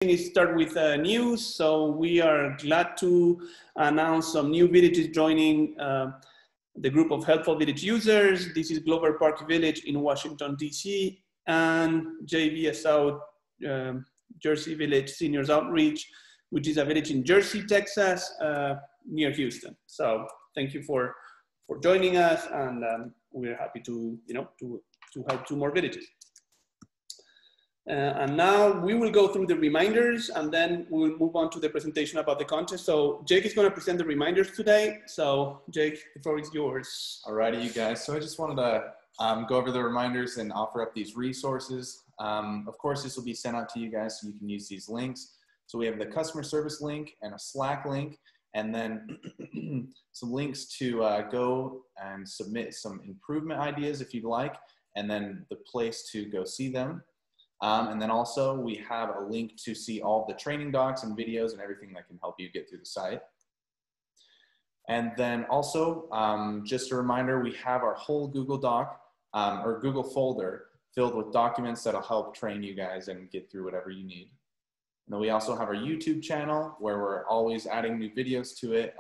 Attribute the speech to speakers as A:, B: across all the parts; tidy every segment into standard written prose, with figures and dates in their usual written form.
A: Start with news. So we are glad to announce some new villages joining the group of helpful village users. This is Glover Park Village in Washington, D.C. and JVSO Jersey Village Seniors Outreach, which is a village in Jersey, Texas, near Houston. So thank you for joining us, and we're happy to help 2 more villages. And now we will go through the reminders, and then we'll move on to the presentation about the contest. So Jake is going to present the reminders today. So Jake, the floor is yours.
B: Alrighty, you guys. So I just wanted to go over the reminders and offer up these resources. Of course, this will be sent out to you guys so you can use these links. So we have the customer service link and a Slack link, and then some links to go and submit some improvement ideas if you'd like, and then the place to go see them. And then also we have a link to see all the training docs and videos and everything that can help you get through the site. And then also, just a reminder, we have our whole Google Doc or Google folder filled with documents that'll help train you guys and get through whatever you need. And then we also have our YouTube channel where we're always adding new videos to it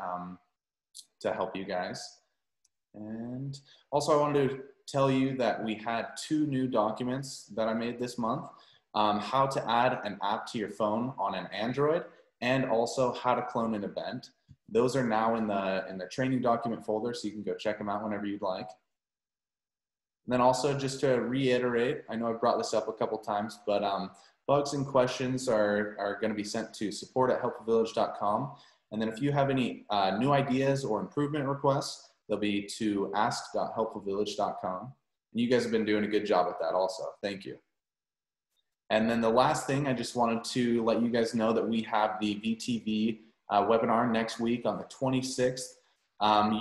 B: to help you guys. And also I wanted to tell you that we had 2 new documents that I made this month. How to add an app to your phone on an Android, and also how to clone an event. Those are now in the training document folder, so you can go check them out whenever you'd like. And then also, just to reiterate, I know I've brought this up a couple times, but bugs and questions are going to be sent to support@helpfulvillage.com. And then if you have any new ideas or improvement requests, they'll be to ask.helpfulvillage.com. And you guys have been doing a good job with that also. Thank you. And then the last thing, I just wanted to let you guys know that we have the VTV webinar next week on the 26th.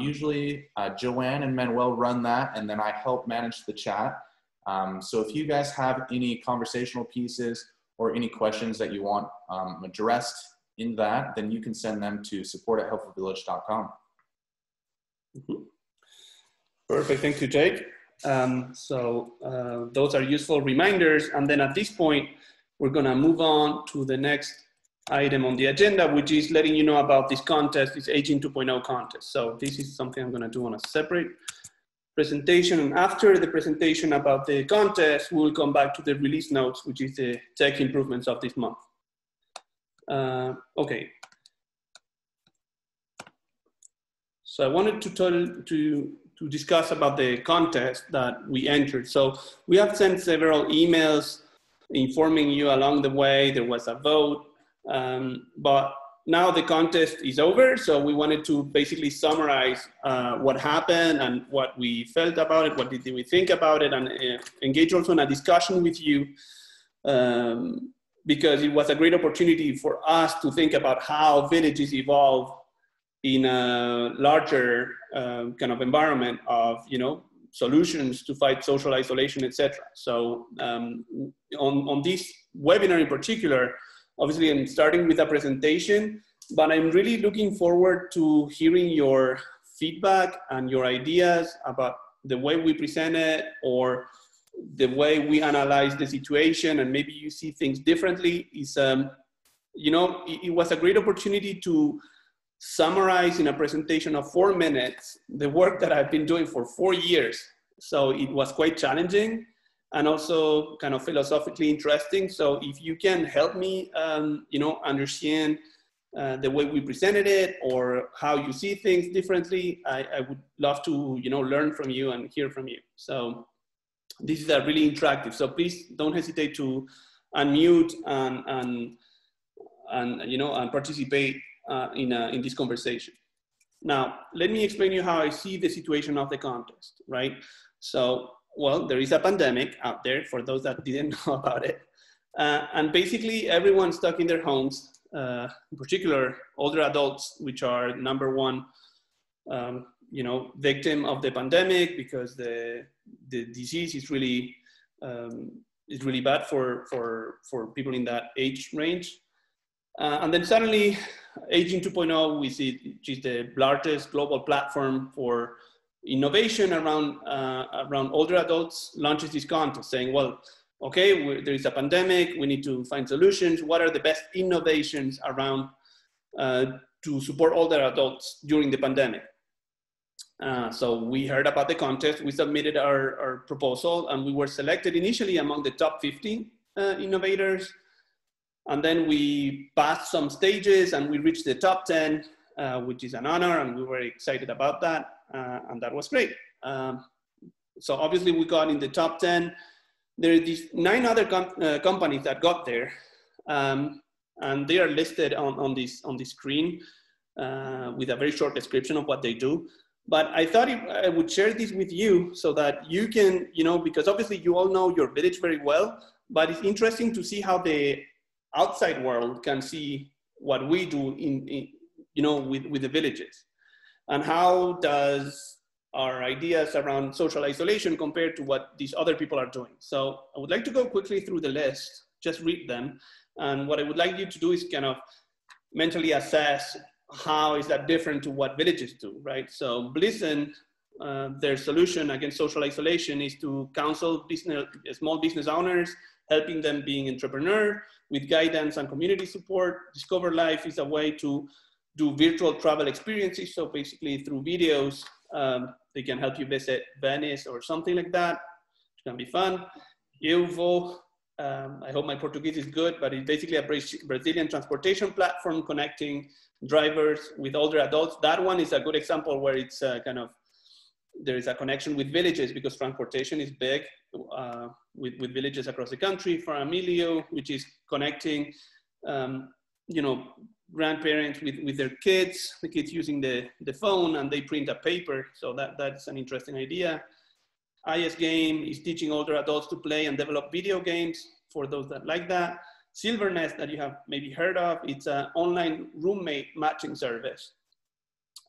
B: Usually Joanne and Manuel run that, and then I help manage the chat. So if you guys have any conversational pieces or any questions that you want addressed in that, then you can send them to support@helpfulvillage.com.
A: Perfect, thank you, Jake. Those are useful reminders. And then at this point, we're gonna move on to the next item on the agenda, which is letting you know about this contest, this Aging 2.0 contest. So this is something I'm gonna do on a separate presentation. And after the presentation about the contest, we'll come back to the release notes, which is the tech improvements of this month. Okay. So I wanted to discuss about the contest that we entered. So we have sent several emails informing you along the way. There was a vote, but now the contest is over. So we wanted to basically summarize what happened and what we felt about it, what did we think about it, and engage also in a discussion with you, because it was a great opportunity for us to think about how villages evolve in a larger kind of environment of, solutions to fight social isolation, etc. So on this webinar in particular, obviously I'm starting with a presentation, but I'm really looking forward to hearing your feedback and your ideas about the way we present it or the way we analyze the situation, and maybe you see things differently. It was a great opportunity to summarize in a presentation of 4 minutes the work that I've been doing for 4 years. So it was quite challenging and also kind of philosophically interesting. So if you can help me, understand the way we presented it or how you see things differently, I would love to, learn from you and hear from you. So this is a really interactive. So please don't hesitate to unmute and participate in this conversation. Now, let me explain you how I see the situation of the contest, right? So, well, there is a pandemic out there for those that didn't know about it. And basically everyone's stuck in their homes, in particular older adults, which are #1, victim of the pandemic because the disease is really bad for people in that age range. And then suddenly, Aging 2.0, which is the largest global platform for innovation around older adults, launches this contest saying, well, okay, there is a pandemic, we need to find solutions. What are the best innovations around to support older adults during the pandemic? So we heard about the contest, we submitted our proposal, and we were selected initially among the top 50 innovators. And then we passed some stages and we reached the top 10, which is an honor, and we were excited about that, and that was great. So obviously we got in the top 10. There are these 9 other companies that got there, and they are listed on this screen with a very short description of what they do. But I thought I would share this with you so that you can, because obviously you all know your village very well, but it's interesting to see how the outside world can see what we do with the villages, and how does our ideas around social isolation compared to what these other people are doing. So I would like to go quickly through the list, just read them. And what I would like you to do is kind of mentally assess how is that different to what villages do, right? So Blissen, their solution against social isolation is to counsel small business owners, helping them being entrepreneur with guidance and community support. Discover Life is a way to do virtual travel experiences. So basically through videos, they can help you visit Venice or something like that. It can be fun. Euvo, I hope my Portuguese is good, but it's basically a Brazilian transportation platform connecting drivers with older adults. That one is a good example where it's there is a connection with villages, because transportation is big with villages across the country. For Emilio, which is connecting, grandparents with their kids, the kids using the phone, and they print a paper. So that's an interesting idea. IS Game is teaching older adults to play and develop video games for those that like that. Silvernest, that you have maybe heard of, it's an online roommate matching service.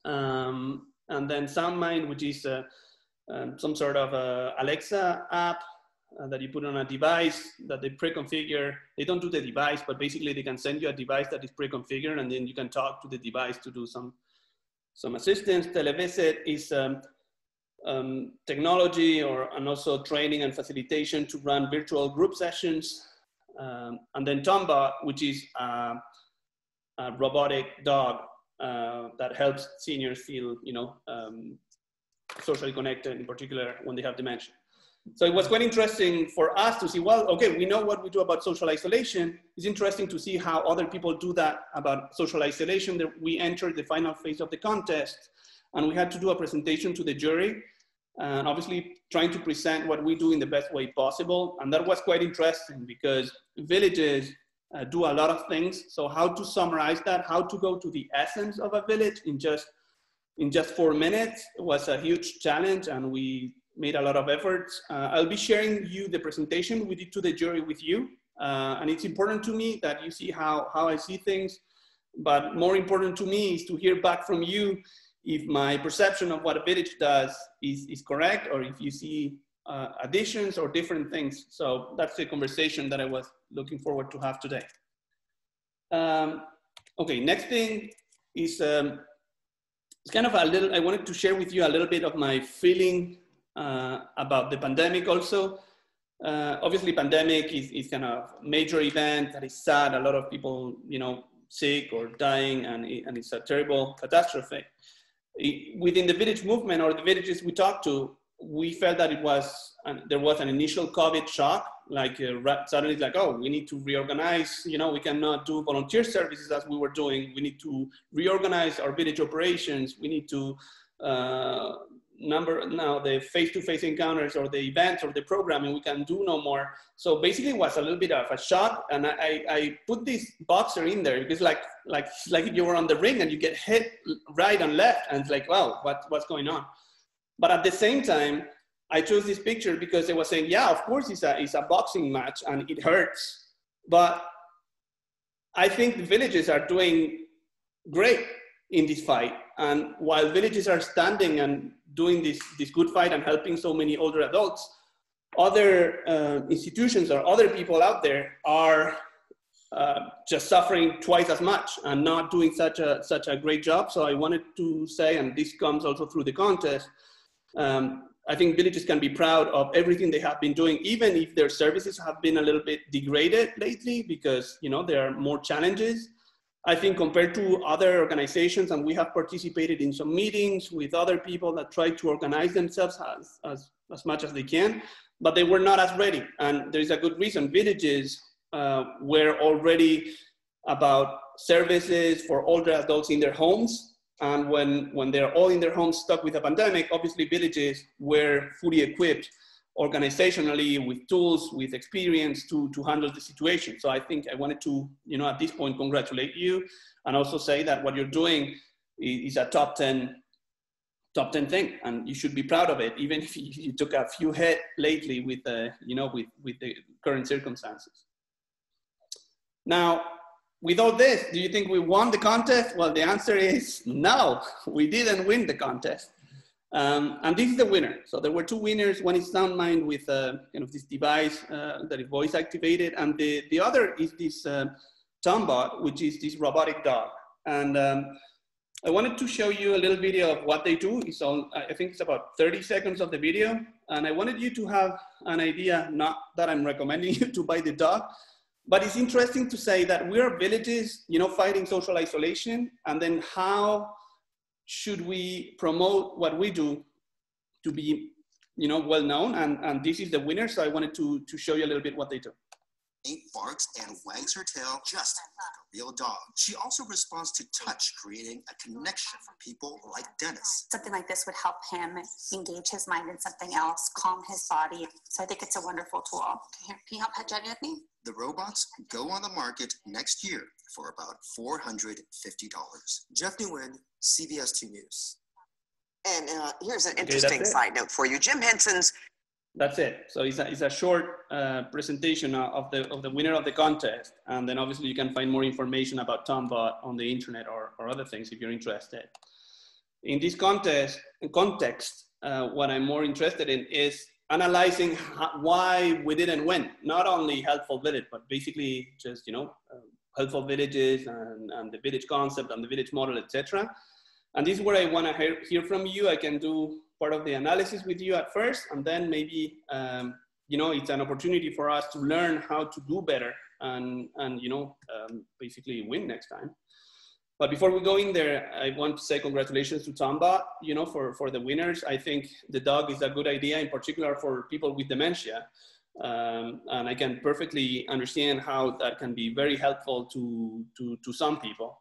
A: And then SoundMind, which is some sort of Alexa app that you put on a device that they pre-configure. They don't do the device, but basically they can send you a device that is pre-configured, and then you can talk to the device to do some assistance. Televisit is technology and also training and facilitation to run virtual group sessions. And then Tomba, which is a robotic dog that helps seniors feel, socially connected, in particular when they have dementia. So it was quite interesting for us to see, well, okay, we know what we do about social isolation. It's interesting to see how other people do that about social isolation. We entered the final phase of the contest, and we had to do a presentation to the jury, and obviously trying to present what we do in the best way possible. And that was quite interesting because villages do a lot of things. So how to summarize that, how to go to the essence of a village in just 4 minutes was a huge challenge, and we made a lot of efforts. I'll be sharing you the presentation we did to the jury with you. And it's important to me that you see how I see things. But more important to me is to hear back from you if my perception of what a village does is correct, or if you see additions or different things. So that's the conversation that I was looking forward to have today. Okay, next thing is it's kind of I wanted to share with you a little bit of my feeling about the pandemic also. Obviously pandemic is kind of major event that is sad. A lot of people, sick or dying, and it's a terrible catastrophe. Within the village movement or the villages we talked to, we felt that there was an initial COVID shock, like suddenly it's like, oh, we need to reorganize, we cannot do volunteer services as we were doing. We need to reorganize our village operations. We need to number now the face-to-face encounters or the events or the programming, we can do no more. So basically it was a little bit of a shock, and I put this boxer in there because like you were on the ring and you get hit right and left, and it's like, wow, what's going on? But at the same time, I chose this picture because it was saying, yeah, of course it's a boxing match and it hurts, but I think the villages are doing great in this fight. And while villages are standing and doing this good fight and helping so many older adults, other institutions or other people out there are just suffering twice as much and not doing such a great job. So I wanted to say, and this comes also through the contest, I think villages can be proud of everything they have been doing, even if their services have been a little bit degraded lately because, you know, there are more challenges. I think compared to other organizations, and we have participated in some meetings with other people that try to organize themselves as much as they can, but they were not as ready. And there's a good reason. Villages were already about services for older adults in their homes. And when they're all in their homes stuck with a pandemic, obviously villages were fully equipped organizationally with tools, with experience to handle the situation. So I think I wanted to, you know, at this point, congratulate you and also say that what you're doing is a top 10 thing, and you should be proud of it, even if you took a few hits lately with, you know, with the current circumstances. Now, with all this, do you think we won the contest? Well, the answer is no, we didn't win the contest. And this is the winner. So there were two winners. One is SoundMind with kind of this device that is voice activated. And the other is this Tombot, which is this robotic dog. And I wanted to show you a little video of what they do. It's all, I think it's about 30 seconds of the video. And I wanted you to have an idea, not that I'm recommending you to buy the dog, but it's interesting to say that we are villages, you know, fighting social isolation. And then how should we promote what we do to be, you know, well known? And this is the winner. So I wanted to show you a little bit what they do.
C: Barks and wags her tail just like a real dog. She also responds to touch, creating a connection for people like Dennis.
D: Something like this would help him engage his mind in something else, calm his body. So I think it's a wonderful tool. Can you help pet Jenny with me?
C: The robots go on the market next year for about $450. Jeff Nguyen, CBS 2 News.
E: And here's an interesting side note for you. Jim Henson's.
A: That's it. So it's a short presentation of the winner of the contest. And then obviously you can find more information about Tombot on the internet or other things if you're interested. In this context, what I'm more interested in is analyzing why we didn't win. Not only Healthful Village, but basically just, you know, Healthful Villages and the village concept and the village model, etc. And this is where I want to hear from you. I can do part of the analysis with you at first, and then maybe, you know, it's an opportunity for us to learn how to do better and you know, basically win next time. But before we go in there, I want to say congratulations to Tombot, you know, for the winners. I think the dog is a good idea, in particular for people with dementia. And I can perfectly understand how that can be very helpful to some people.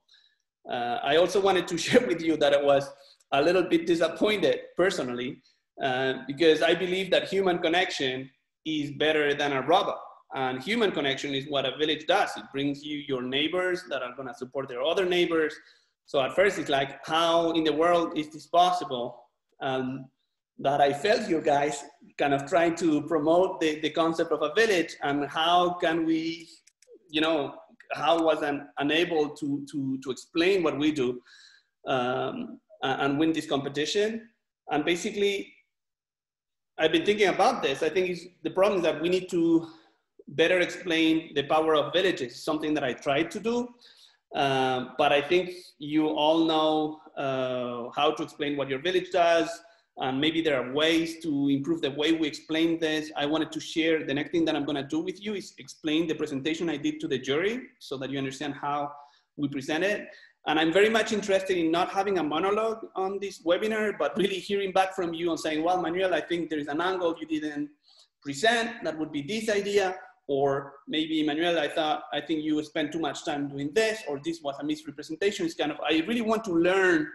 A: I also wanted to share with you that I was a little bit disappointed personally, because I believe that human connection is better than a robot. And human connection is what a village does. It brings you your neighbors that are gonna support their other neighbors. So at first it's like, how in the world is this possible? That I felt you guys kind of trying to promote the concept of a village, and how can we, you know, how was I unable to explain what we do and win this competition. And basically, I've been thinking about this. I think the problem is that we need to better explain the power of villages, something that I tried to do. But I think you all know how to explain what your village does. And maybe there are ways to improve the way we explain this. I wanted to share, the next thing that I'm gonna do with you is explain the presentation I did to the jury so that you understand how we present it. And I'm very much interested in not having a monologue on this webinar, but really hearing back from you and saying, well, Manuel, I think there is an angle you didn't present, that would be this idea. Or maybe, Manuel, I think you spent too much time doing this, or this was a misrepresentation. It's kind of, I really want to learn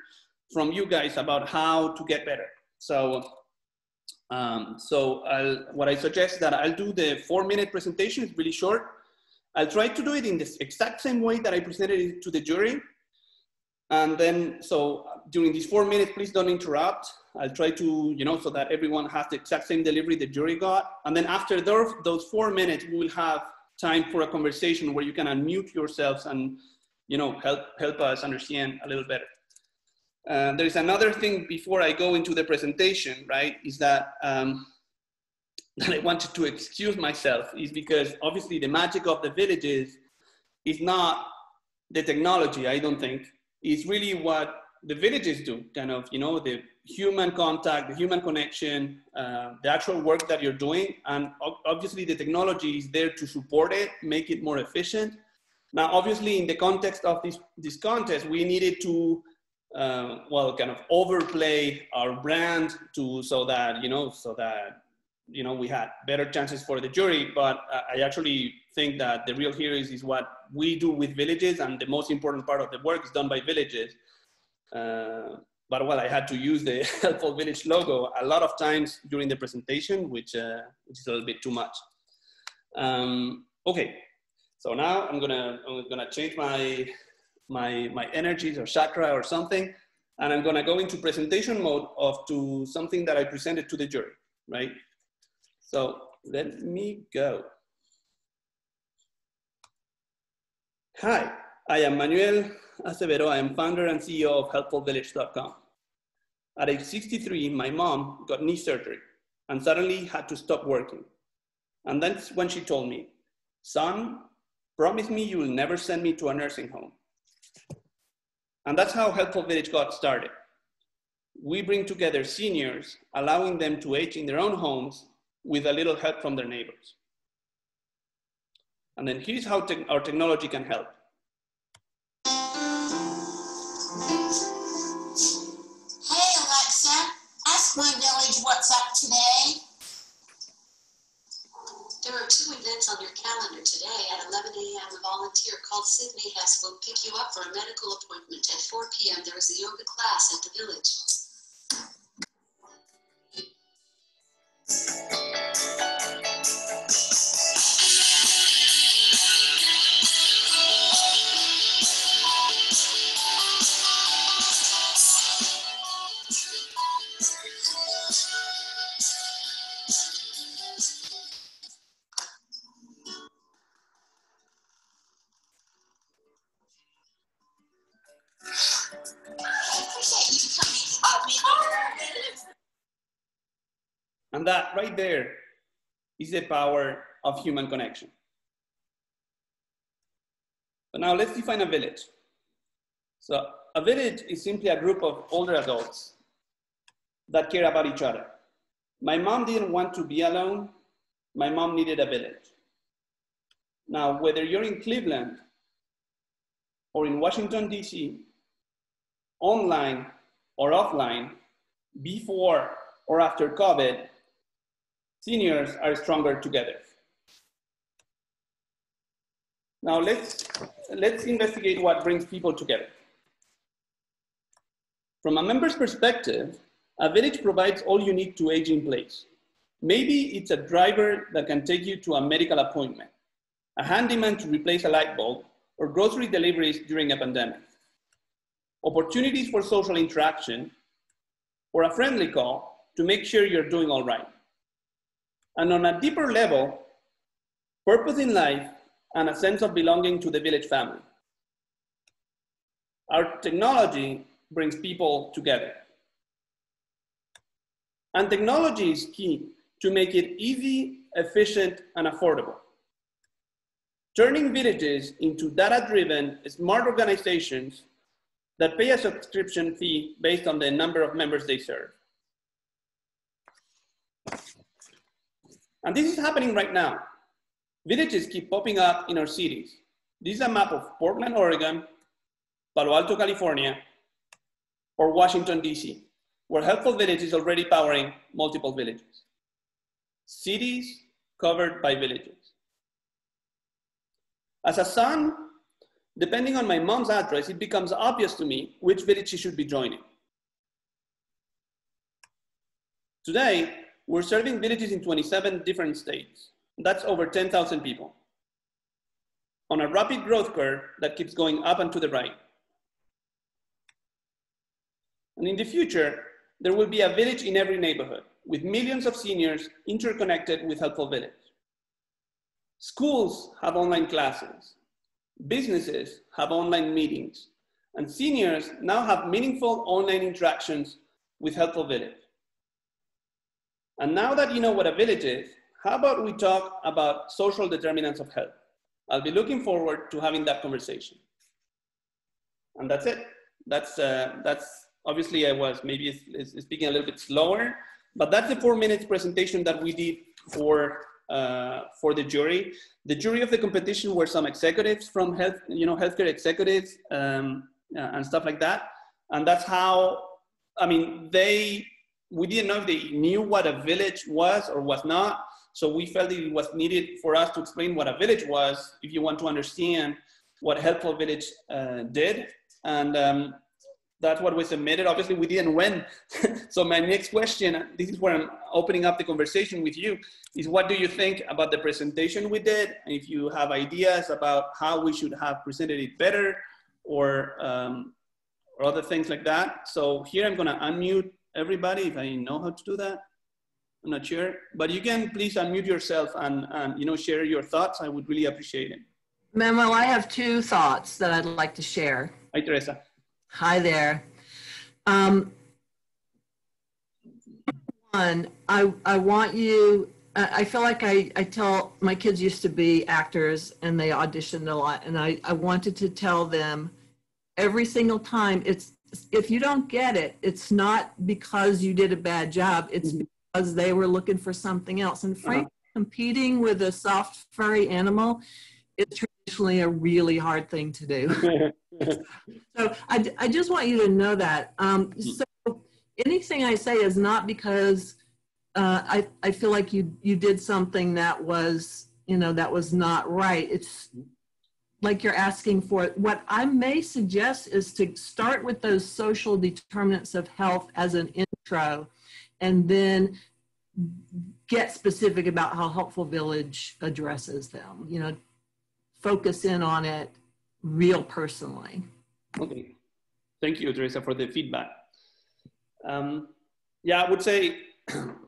A: from you guys about how to get better. So, what I suggest is that I'll do the 4-minute presentation. It's really short. I'll try to do it in the exact same way that I presented it to the jury. And then, so during these 4 minutes, please don't interrupt. I'll try to, you know, so that everyone has the exact same delivery the jury got. And then after those 4 minutes, we will have time for a conversation where you can unmute yourselves and, you know, help us understand a little better. There's another thing before I go into the presentation, right, is that, that I wanted to excuse myself, is because obviously the magic of the villages is not the technology, I don't think. It's really what the villages do, kind of, you know, the human contact, the human connection, the actual work that you're doing. And obviously the technology is there to support it, make it more efficient. Now, obviously in the context of this contest, we needed to, well, kind of overplay our brand so that we had better chances for the jury. But I actually think that the real hero is what we do with villages, and the most important part of the work is done by villages. But well, I had to use the Helpful Village logo a lot of times during the presentation, which is a little bit too much. Okay, so now I'm gonna change my energies or chakra or something, and I'm gonna go into presentation mode to something that I presented to the jury, right? So let me go. Hi, I am Manuel Acevedo. I am founder and CEO of HelpfulVillage.com. At age 63, my mom got knee surgery and suddenly had to stop working. And that's when she told me, son, promise me you will never send me to a nursing home. And that's how Helpful Village got started. We bring together seniors, allowing them to age in their own homes with a little help from their neighbors. And then here's how our technology can help.
F: Hey Alexa, ask my village what's up today.
G: There are 2 events on your calendar today. At 11 a.m., a volunteer called Sydney Hess will pick you up for a medical appointment. At 4 p.m., there is a yoga class at the village.
A: And that right there is the power of human connection. But now let's define a village. So a village is simply a group of older adults that care about each other. My mom didn't want to be alone. My mom needed a village. Now, whether you're in Cleveland or in Washington, D.C., online or offline, before or after COVID, seniors are stronger together. Now let's investigate what brings people together. From a member's perspective, a village provides all you need to age in place. Maybe it's a driver that can take you to a medical appointment, a handyman to replace a light bulb, or grocery deliveries during a pandemic. Opportunities for social interaction, or a friendly call to make sure you're doing all right. And on a deeper level, purpose in life and a sense of belonging to the village family. Our technology brings people together. And technology is key to make it easy, efficient, and affordable. Turning villages into data-driven, smart organizations that pay a subscription fee based on the number of members they serve. And this is happening right now. Villages keep popping up in our cities. This is a map of Portland, Oregon, Palo Alto, California, or Washington, D.C., where Helpful Village is already powering multiple villages. Cities covered by villages. As a son, depending on my mom's address, it becomes obvious to me which village she should be joining. Today, we're serving villages in 27 different states. That's over 10,000 people on a rapid growth curve that keeps going up and to the right. And in the future, there will be a village in every neighborhood with millions of seniors interconnected with Helpful Village. Schools have online classes. Businesses have online meetings. And seniors now have meaningful online interactions with Helpful Village. And now that you know what a village is, how about we talk about social determinants of health? I'll be looking forward to having that conversation. And that's it. That's Obviously, I was maybe speaking a little bit slower, but that's the 4 minutes presentation that we did for the jury. The jury of the competition were some executives from healthcare executives and stuff like that. And that's how, I mean, we didn't know if they knew what a village was or was not. So we felt it was needed for us to explain what a village was if you want to understand what Healthful Village did. And that's what we submitted. Obviously, we didn't win. So my next question, this is where I'm opening up the conversation with you, is what do you think about the presentation we did? And if you have ideas about how we should have presented it better or other things like that. So here I'm gonna unmute everybody if I know how to do that. I'm not sure, but you can please unmute yourself and share your thoughts. I would really appreciate it.
H: Memo, I have 2 thoughts that I'd like to share.
A: Hi, Teresa.
H: Hi there. One, I want you, I feel like I tell, my kids used to be actors and they auditioned a lot, and I wanted to tell them every single time, if you don't get it, it's not because you did a bad job, it's because they were looking for something else. And frankly, competing with a soft, furry animal is traditionally a really hard thing to do. So I just want you to know that. So anything I say is not because I feel like you did something that was, that was not right. It's like you're asking for it. What I may suggest is to start with those social determinants of health as an intro, and then get specific about how Healthful Village addresses them. Focus in on it real personally.
A: Okay, thank you, Teresa, for the feedback. Yeah, I would say,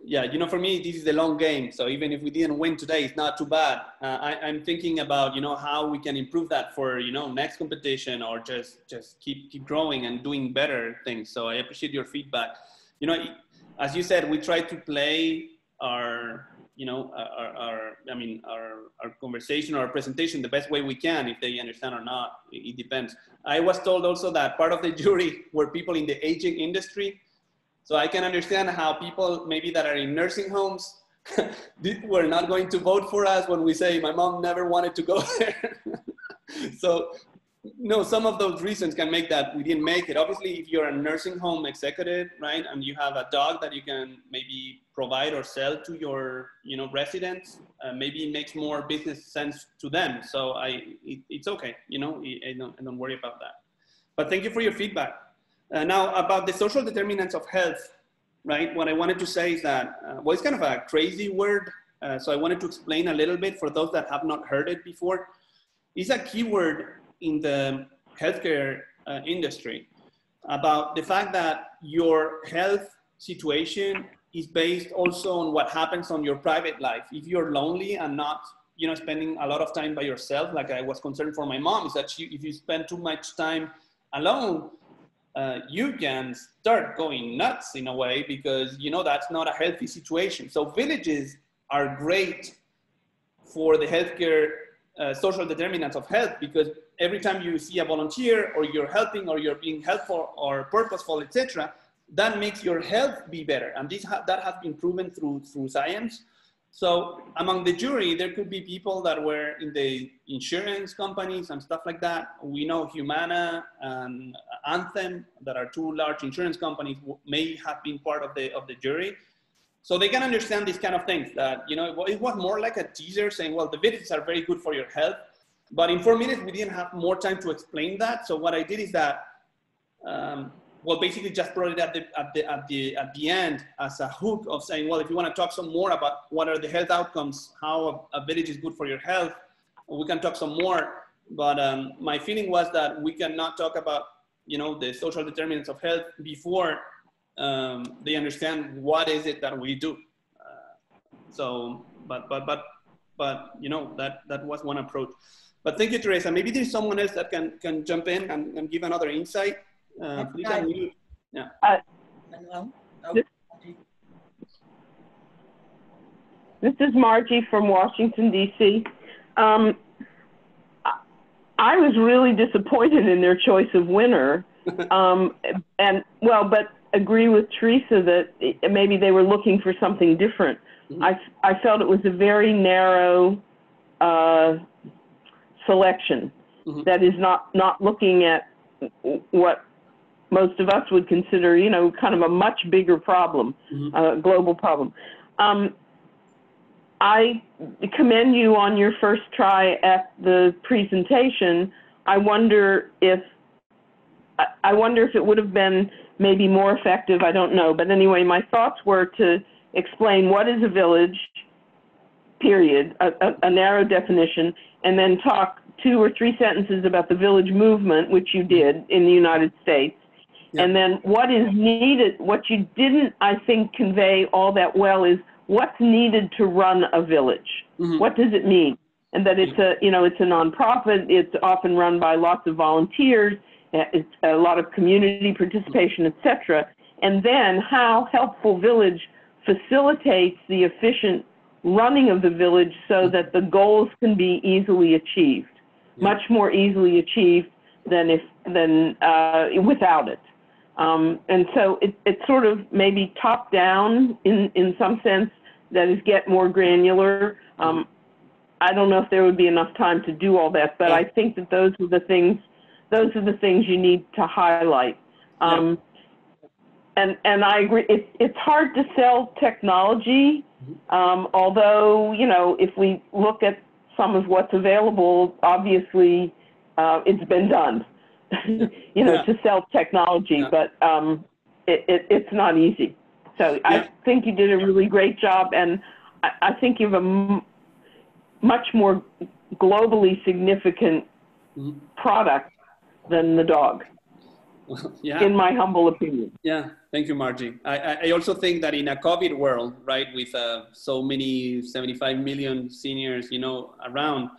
A: yeah, for me, this is a long game. So even if we didn't win today, it's not too bad. I'm thinking about, how we can improve that for, next competition, or just keep growing and doing better things. So I appreciate your feedback. As you said, we try to play our conversation or our presentation the best way we can. If they understand or not, it depends. I was told also that part of the jury were people in the aging industry. So I can understand how people maybe that are in nursing homes were not going to vote for us when we say my mom never wanted to go there. So some of those reasons can make that we didn't make it. Obviously, if you're a nursing home executive, right, and you have a dog that you can maybe provide or sell to your, residents, maybe it makes more business sense to them. So it's okay, I don't worry about that. But thank you for your feedback. Now about the social determinants of health, right? What I wanted to say is that, it's kind of a crazy word. So I wanted to explain a little bit for those that have not heard it before. It's a keyword in the healthcare industry about the fact that your health situation is based also on what happens on your private life. If you're lonely and not, spending a lot of time by yourself, like I was concerned for my mom, is that if you spend too much time alone, you can start going nuts in a way, because that's not a healthy situation. So villages are great for the healthcare social determinants of health, because every time you see a volunteer or you're helping or you're being helpful or purposeful, etc., that makes your health be better. And that has been proven through science. So among the jury, there could be people that were in the insurance companies and stuff like that. We know Humana and Anthem, that are 2 large insurance companies, may have been part of the jury. So they can understand these kind of things, that, it was more like a teaser saying, well, the villages are very good for your health. But in 4 minutes, we didn't have more time to explain that. So what I did is that, basically just brought it at the end as a hook of saying, well, if you want to talk some more about what are the health outcomes, how a village is good for your health, we can talk some more. But my feeling was that we cannot talk about, the social determinants of health before they understand what is it that we do. But that was one approach. But thank you, Teresa. Maybe there's someone else that can jump in and give another insight. Please unmute. Yeah.
I: Hello. This is Margie from Washington, D.C. I was really disappointed in their choice of winner, But agree with Teresa that maybe they were looking for something different.
A: Mm-hmm.
I: I felt it was a very narrow selection
A: Mm-hmm.
I: that is not looking at what most of us would consider, kind of a much bigger problem,
A: Mm-hmm.
I: global problem. I commend you on your first try at the presentation. I wonder if it would have been maybe more effective. I don't know. But anyway, my thoughts were to explain what is a village, period, a narrow definition, and then talk 2 or 3 sentences about the village movement, which you did in the United States.
A: Yeah.
I: And then what is needed, what you didn't, I think, convey all that well is what's needed to run a village.
A: Mm-hmm.
I: What does it mean? And that it's it's a nonprofit. It's often run by lots of volunteers. It's a lot of community participation, etc. And then how Helpful Village facilitates the efficient running of the village so that the goals can be easily achieved, much more easily achieved than without it. And so it's sort of maybe top down in some sense, that is get more granular. I don't know if there would be enough time to do all that, but I think that those are the things you need to highlight. And I agree, it's hard to sell technology, although, if we look at some of what's available, obviously it's been done, to sell technology, but it's not easy. So I think you did a really great job, and I think you have a much more globally significant product than the dog, in my humble opinion.
A: Yeah, thank you, Margie. I also think that in a COVID world, right, with so many 75 million seniors, around,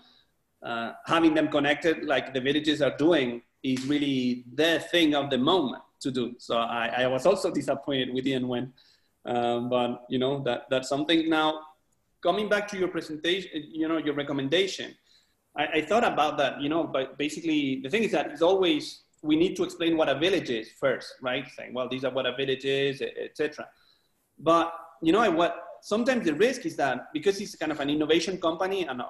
A: having them connected like the villages are doing is really the thing of the moment to do. So I was also disappointed we didn't win. But, that's something. Now, coming back to your presentation, your recommendation, I thought about that, but basically the thing is that it's always, we need to explain what a village is first, right? Saying, well, these are what a village is, etc. But what sometimes the risk is that because it's kind of an innovation company and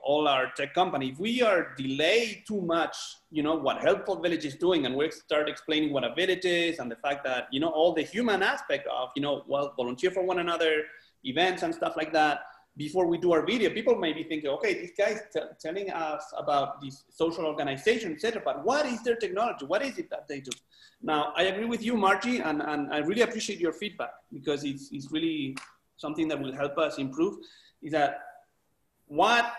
A: all our tech company, if we are delayed too much, what Helpful Village is doing, and we start explaining what a village is and the fact that, all the human aspect of, volunteer for one another, events and stuff like that, before we do our video, people may be thinking, okay, this guy's telling us about this social organization, etc. But what is their technology? What is it that they do? Now, I agree with you, Margie, and I really appreciate your feedback, because it's really something that will help us improve, is that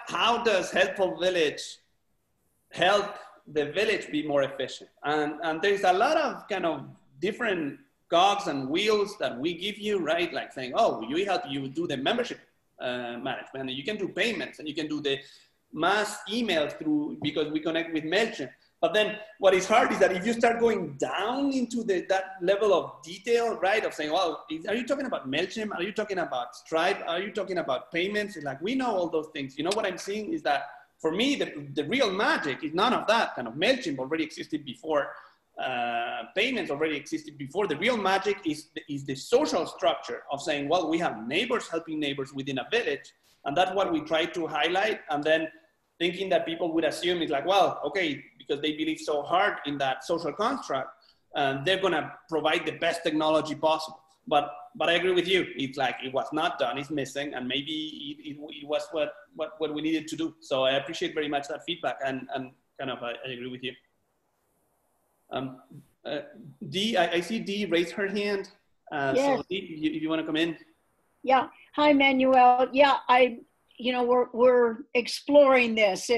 A: how does Helpful Village help the village be more efficient? And there's a lot of kind of different cogs and wheels that we give you, right? Like saying, oh, we help you do the membership management, and you can do payments, and you can do the mass emails because we connect with MailChimp. But then what is hard is that if you start going down into that level of detail, right, of saying, well, are you talking about MailChimp? Are you talking about Stripe? Are you talking about payments? It's like, we know all those things. What I'm seeing is that for me, the real magic is none of that. Kind of MailChimp already existed before. Payments already existed before. The real magic is the social structure of saying, well, we have neighbors helping neighbors within a village. And that's what we try to highlight. And then thinking that people would assume is like, well, okay, because they believe so hard in that social construct, they're going to provide the best technology possible. But I agree with you. It's like, it was not done, it's missing, and maybe it was what we needed to do. So I appreciate very much that feedback, and kind of I agree with you. Dee, I see Dee raise her hand.
J: Yes.
A: So Dee, if you want to come in.
J: Yeah. Hi, Manuel. Yeah, we're exploring this.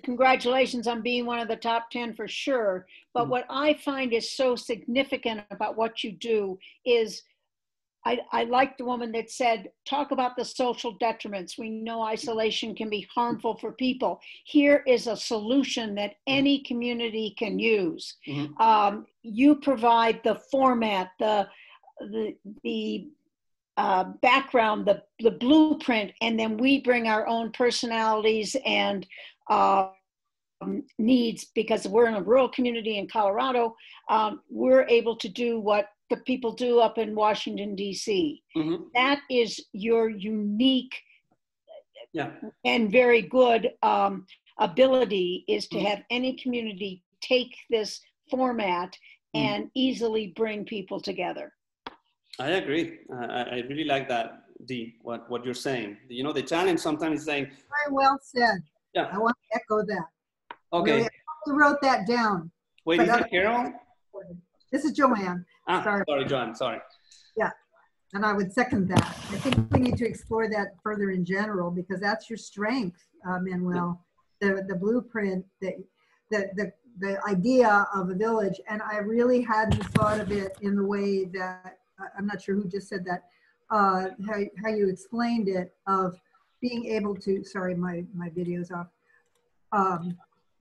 J: Congratulations on being one of the top 10 for sure. But what I find is so significant about what you do is, I like the woman that said, talk about the social detriments. We know isolation can be harmful for people. Here is a solution that any community can use. You provide the format, the background, the blueprint, and then we bring our own personalities and needs, because we're in a rural community in Colorado, we're able to do what the people do up in Washington, D.C.
A: Mm-hmm.
J: That is your unique and very good ability, is to have any community take this format and easily bring people together.
A: I agree. I really like that, Dee, what you're saying. You know, the challenge sometimes is saying.
K: Very well said.
A: Yeah.
K: I want to echo that.
A: Okay.
K: Really, I wrote that down.
A: Wait, is it Carol?
K: This is Joanne.
A: Sorry, Joanne, sorry.
K: Yeah, and I would second that. I think we need to explore that further in general, because that's your strength, Manuel. The blueprint, the idea of a village. And I really hadn't thought of it in the way that, I'm not sure who just said that, how you explained it, of being able to, sorry, my video's off,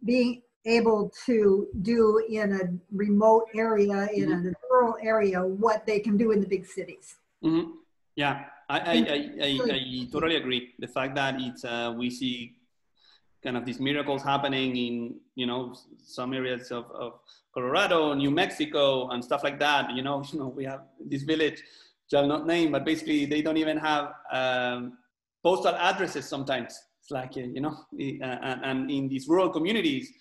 K: being able to do in a remote area, in a rural area, what they can do in the big cities.
A: Mm-hmm. Yeah, I totally agree. The fact that it's we see kind of these miracles happening in, you know, some areas of Colorado, New Mexico, and stuff like that. You know, we have this village, shall not name, but basically they don't even have postal addresses sometimes. It's like, you know, and in these rural communities,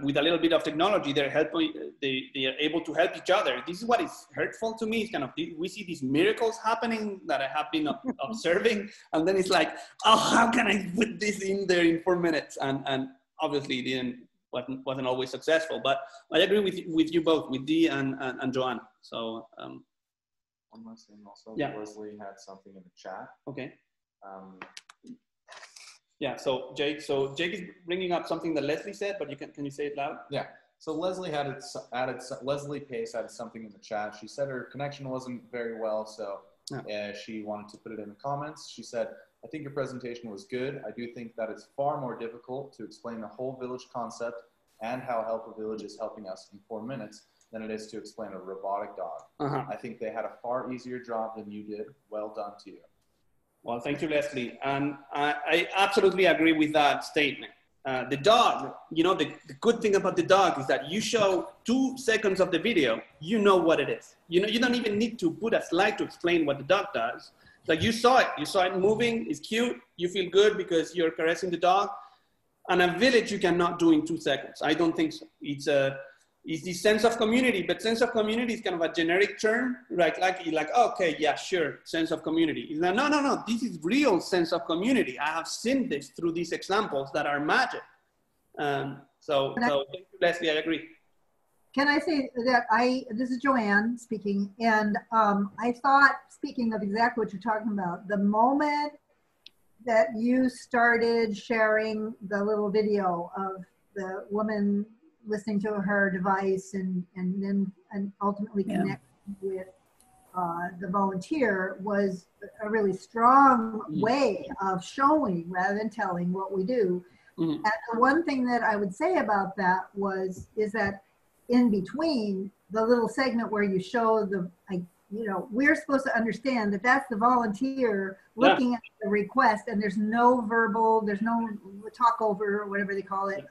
A: with a little bit of technology, they're helping. They are able to help each other. This is what is hurtful to me. It's kind of, we see these miracles happening that I have been observing, and then it's like, oh, how can I put this in there in 4 minutes? And obviously, it wasn't always successful. But I agree with you both, with Dee and Joanne. So
B: one last thing also.
A: Yeah.
B: Leslie had something in the chat.
A: Okay. Yeah, so Jake is bringing up something that Leslie said, but can you say it loud?
B: Yeah, so Leslie Leslie Pace added something in the chat. She said her connection wasn't very well, so she wanted to put it in the comments. She said, I think your presentation was good. I do think that it's far more difficult to explain the whole village concept and how Help a Village is helping us in 4 minutes than it is to explain a robotic dog. I think they had a far easier job than you did. Well done to you.
A: Well, thank you, Leslie. And I absolutely agree with that statement. The dog, you know, the good thing about the dog is that you show 2 seconds of the video, you know what it is. You know, you don't even need to put a slide to explain what the dog does. It's like you saw it moving, it's cute, you feel good because you're caressing the dog. And a village you cannot do in 2 seconds. I don't think so. It's the sense of community, but sense of community is kind of a generic term, right? Like, oh, okay, yeah, sure, sense of community. It's like, no, this is real sense of community. I have seen this through these examples that are magic. So thank you, Leslie, I agree.
K: Can I say that this is Joanne speaking, and I thought, speaking of exactly what you're talking about, the moment that you started sharing the little video of the woman listening to her device and ultimately connecting with the volunteer was a really strong way of showing rather than telling what we do. And the one thing that I would say about that is that in between the little segment where you show we're supposed to understand that that's the volunteer looking at the request, and there's no verbal, there's no talk over or whatever they call it,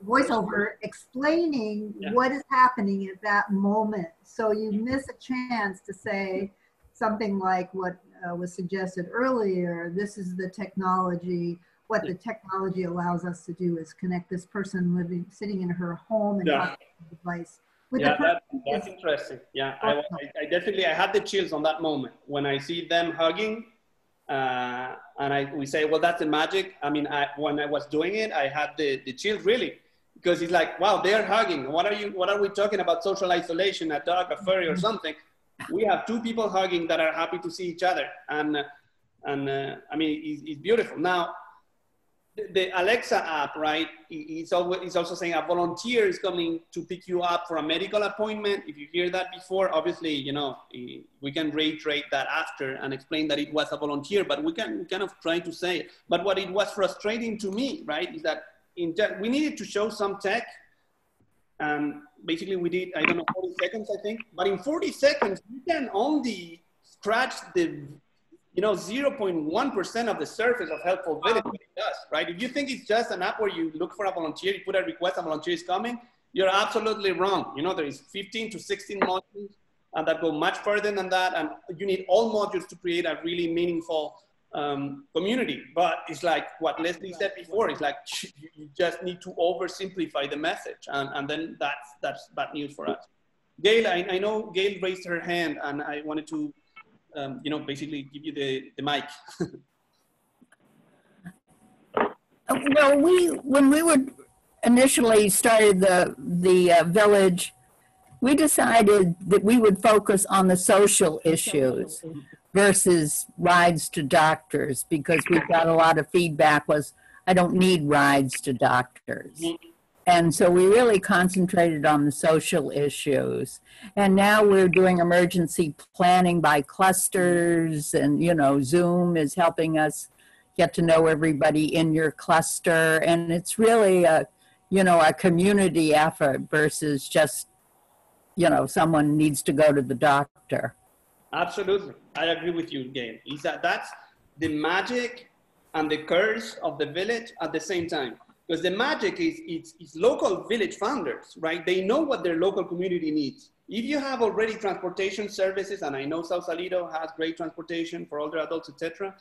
K: voiceover explaining what is happening at that moment. So you miss a chance to say something like what was suggested earlier. This is the technology. What the technology allows us to do is connect this person sitting in her home and talking to the device.
A: That's interesting. Yeah, I definitely, I had the chills on that moment when I see them hugging. And we say, well, that's the magic. I mean, when I was doing it, I had the chills really, because it's like, wow, they're hugging. What are we talking about? Social isolation, a dog, a furry, or something? We have 2 people hugging that are happy to see each other, and I mean, it's beautiful. Now, the Alexa app, right? It's also saying a volunteer is coming to pick you up for a medical appointment. If you hear that before, obviously, you know, we can reiterate that after and explain that it was a volunteer, but we can kind of try to say it. But what it was frustrating to me, right, is that we needed to show some tech. Basically, we did, I don't know, 40 seconds, I think. But in 40 seconds, you can only scratch the 0.1% of the surface of Helpful Village does, right? If you think it's just an app where you look for a volunteer, you put a request, a volunteer is coming, you're absolutely wrong. There is 15 to 16 modules and that go much further than that. And you need all modules to create a really meaningful community. But it's like what Leslie said before, it's like you just need to oversimplify the message. And then that's bad news for us. Gail, I know Gail raised her hand and I wanted to, basically give you the mic.
L: Well, when we were initially started the village, we decided that we would focus on the social issues versus rides to doctors, because we got a lot of feedback was, I don't need rides to doctors. And so we really concentrated on the social issues. And now we're doing emergency planning by clusters, and, Zoom is helping us get to know everybody in your cluster. And it's really a community effort versus just, someone needs to go to the doctor.
A: Absolutely. I agree with you, Gail. That's the magic and the curse of the village at the same time. Because the magic is local village founders, right? They know what their local community needs. If you have already transportation services, and I know Sausalito has great transportation for older adults, etc.,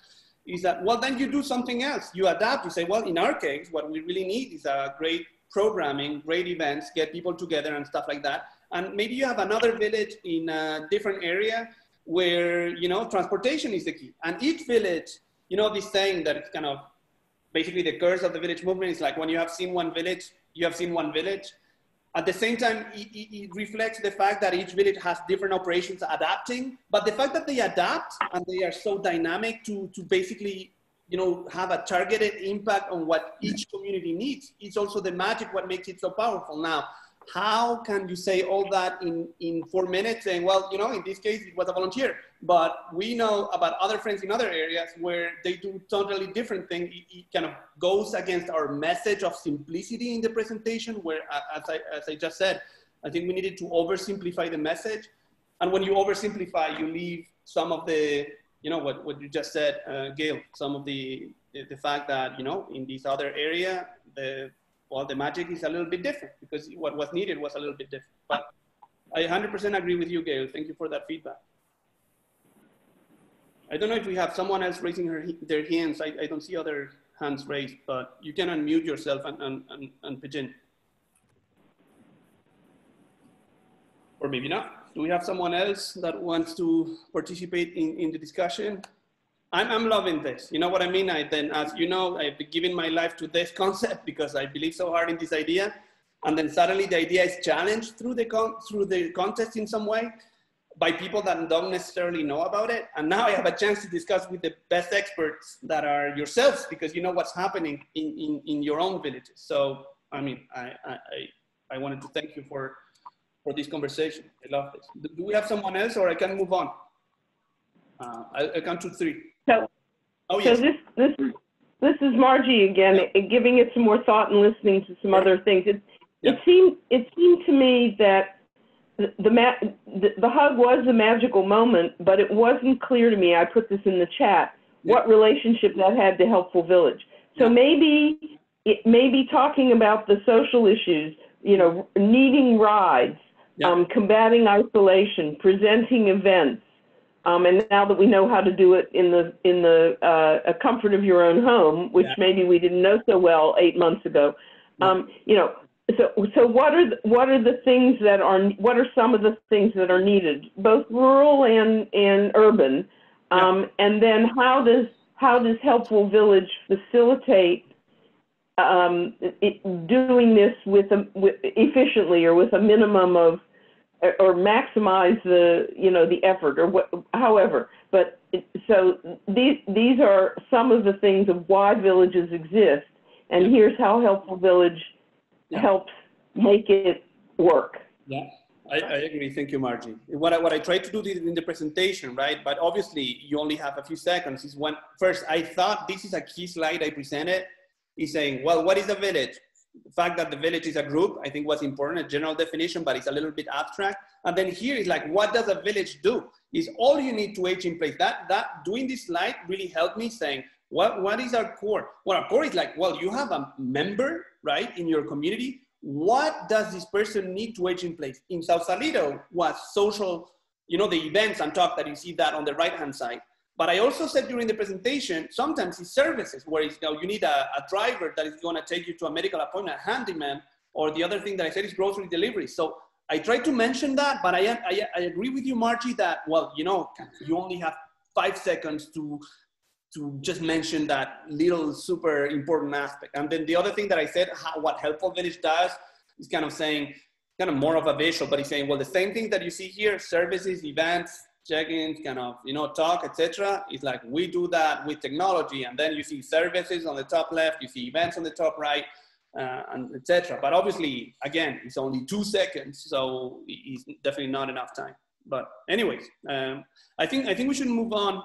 A: is that, well, then you do something else. You adapt, you say, well, in our case, what we really need is a great programming, great events, get people together and stuff like that. And maybe you have another village in a different area where, transportation is the key. And each village, this saying that it's kind of, basically the curse of the village movement is like when you have seen one village, you have seen one village. At the same time, it reflects the fact that each village has different operations adapting, but the fact that they adapt and they are so dynamic to basically, have a targeted impact on what each community needs, it's also the magic what makes it so powerful. Now, how can you say all that in 4 minutes saying, well, in this case, it was a volunteer, but we know about other friends in other areas where they do totally different things. It kind of goes against our message of simplicity in the presentation, where, as I just said, I think we needed to oversimplify the message. And when you oversimplify, you leave some of the, what you just said, Gail, some of the fact that, in this other area, the magic is a little bit different because what was needed was a little bit different. But I 100% agree with you, Gail. Thank you for that feedback. I don't know if we have someone else raising their hands. I don't see other hands raised, but you can unmute yourself and pitch in. Or maybe not. Do we have someone else that wants to participate in the discussion? I'm loving this. You know what I mean? I've been giving my life to this concept because I believe so hard in this idea. And then suddenly the idea is challenged through the contest in some way by people that don't necessarily know about it. And now I have a chance to discuss with the best experts that are yourselves, because you know what's happening in your own villages. So, I mean, I wanted to thank you for this conversation. I love this. Do we have someone else, or I can move on? I count to 3.
I: So,
A: oh, yes.
I: So this is Margie again, giving it some more thought and listening to some other things. It seemed to me that the hug was a magical moment, but it wasn't clear to me, I put this in the chat, what relationship that had to Helpful Village. So maybe talking about the social issues, needing rides, combating isolation, presenting events, and now that we know how to do it in the comfort of your own home, which maybe we didn't know so well 8 months ago, So what are the things that are, what are some of the things that are needed, both rural and urban, and then how does Helpful Village facilitate doing this with efficiently or with a minimum of, or maximize the effort, or however. But so these are some of the things of why villages exist, and here's how Helpful Village helps make it work.
A: Yeah, I agree. Thank you, Margie. What I tried to do in the presentation, right? But obviously you only have a few seconds. Is when first I thought this is a key slide I presented. Is saying, well, what is a village? The fact that the village is a group, I think was important, a general definition, but it's a little bit abstract. And then here is like, what does a village do? Is all you need to age in place. That doing this slide really helped me saying, what is our core? Well, our core is like, well, you have a member, right, in your community. What does this person need to age in place? In Sausalito was social, you know, the events and talk that you see that on the right-hand side. But I also said during the presentation, sometimes it's services where it's, you know, you need a driver that is going to take you to a medical appointment, a handyman, or the other thing that I said is grocery delivery. So I tried to mention that, but I agree with you, Margie, that, well, you know, you only have 5 seconds to just mention that little super important aspect. And then the other thing that I said, what Helpful Village does is kind of saying, kind of more of a visual, but he's saying, well, the same thing that you see here, services, events, check-ins, kind of, you know, talk, etc. It's like we do that with technology, and then you see services on the top left, you see events on the top right, and etc. But obviously, again, it's only 2 seconds, so it's definitely not enough time. But anyways, I think we should move on,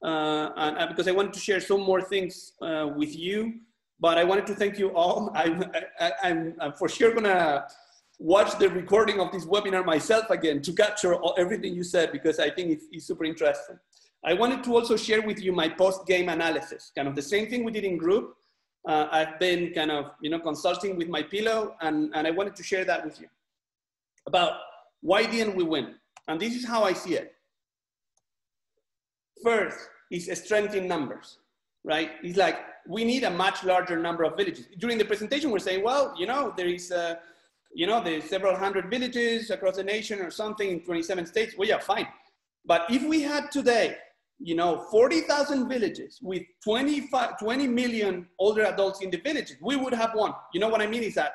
A: and because I wanted to share some more things with you. But I wanted to thank you all. I'm for sure gonna watch the recording of this webinar myself again to capture everything you said, because I think it's super interesting. I wanted to also share with you my post-game analysis, kind of the same thing we did in group. I've been kind of, you know, consulting with my pillow, and I wanted to share that with you about why didn't we win? And this is how I see it. First is a strength in numbers, right? It's like, we need a much larger number of villages. During the presentation, we're saying, well, you know, there is you know, there's several hundred villages across the nation or something in 27 states. Well, yeah, fine. But if we had today, you know, 40,000 villages with 20 million older adults in the villages, we would have won. You know what I mean is that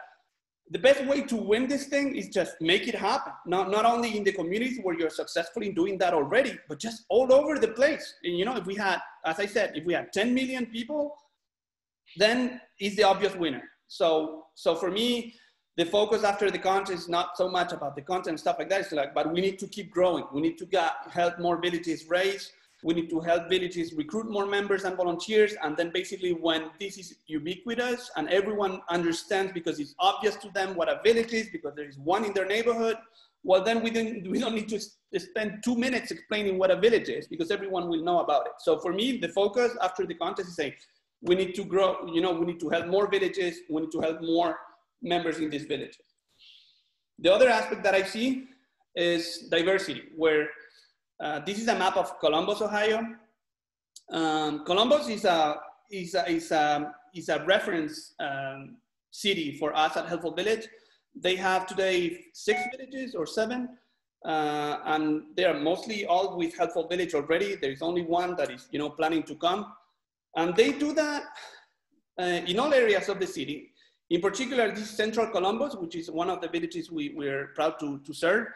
A: the best way to win this thing is just make it happen. Not only in the communities where you're successful in doing that already, but just all over the place. And, you know, if we had, as I said, if we had 10 million people, then it's the obvious winner. So for me, the focus after the contest is not so much about the content and stuff like that. It's like, but we need to keep growing. We need to help more villages raise. We need to help villages recruit more members and volunteers. And then basically when this is ubiquitous and everyone understands because it's obvious to them what a village is, because there is one in their neighborhood, well, then we don't need to spend 2 minutes explaining what a village is, because everyone will know about it. So for me, the focus after the contest is saying, we need to grow, you know, we need to help more villages. We need to help more members in these villages. The other aspect that I see is diversity, where this is a map of Columbus, Ohio. Columbus is a reference city for us at Helpful Village. They have today 6 villages or 7, and they are mostly all with Helpful Village already. There is only one that is, you know, planning to come, and they do that in all areas of the city. In particular, this is Central Columbus, which is one of the villages we're proud to serve.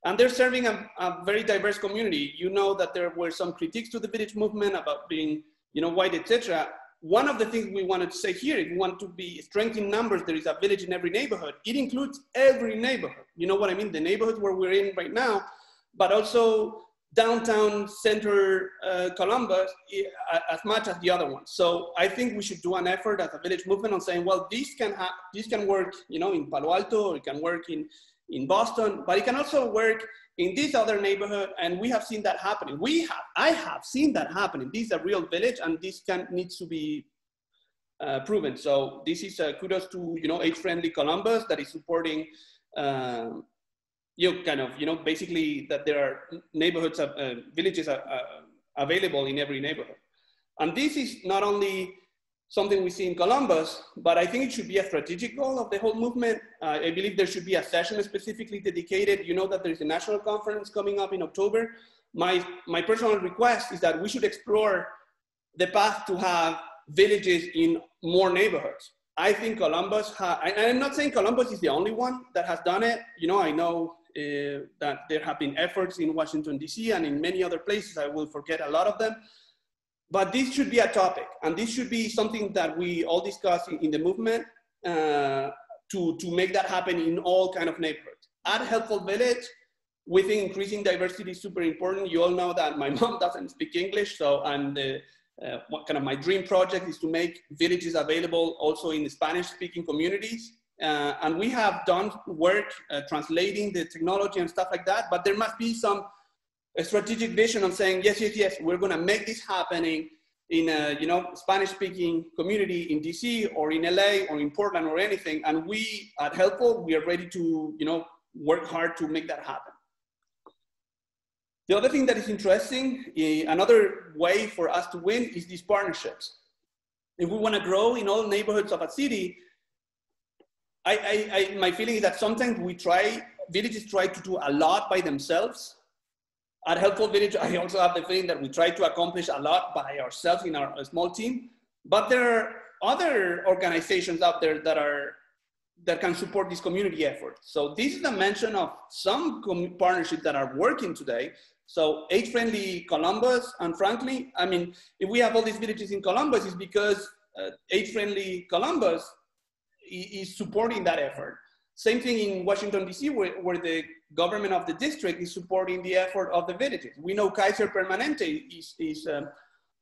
A: And they're serving a very diverse community. You know that there were some critiques to the village movement about being, you know, white, etc. One of the things we wanted to say here, if we want to be strength in numbers, there is a village in every neighborhood. It includes every neighborhood. You know what I mean? The neighborhoods where we're in right now, but also downtown center Columbus as much as the other ones. So I think we should do an effort as a village movement on saying, well, this can work, you know, in Palo Alto, or it can work in Boston, but it can also work in this other neighborhood. And we have seen that happening. I have seen that happening. This is a real village, and this needs to be proven. So this is kudos to, you know, age-friendly Columbus that is supporting you kind of, you know, basically that there are neighborhoods, villages available in every neighborhood. And this is not only something we see in Columbus, but I think it should be a strategic goal of the whole movement. I believe there should be a session specifically dedicated. You know that there's a national conference coming up in October. My personal request is that we should explore the path to have villages in more neighborhoods. I think Columbus, I'm not saying Columbus is the only one that has done it. You know, I know that there have been efforts in Washington, D.C. and in many other places. I will forget a lot of them. But this should be a topic, and this should be something that we all discuss in the movement to make that happen in all kind of neighborhoods. At Helpful Village, we think increasing diversity is super important. You all know that my mom doesn't speak English, so what kind of my dream project is to make villages available also in Spanish-speaking communities. and we have done work translating the technology and stuff like that, but there must be some strategic vision of saying, yes, yes, yes, we're gonna make this happening in a Spanish-speaking community in DC or in LA or in Portland or anything, and we at Helpful, we are ready to work hard to make that happen. The other thing that is interesting, another way for us to win is these partnerships. If we want to grow in all neighborhoods of a city, my feeling is that sometimes villages try to do a lot by themselves. At Helpful Village, I also have the feeling that we try to accomplish a lot by ourselves in our small team, but there are other organizations out there that can support this community effort. So this is a mention of some partnerships that are working today. So Age-Friendly Columbus and Franklin, I mean, if we have all these villages in Columbus, it's because Age-Friendly Columbus is supporting that effort. Same thing in Washington, DC, where the government of the district is supporting the effort of the villages. We know Kaiser Permanente is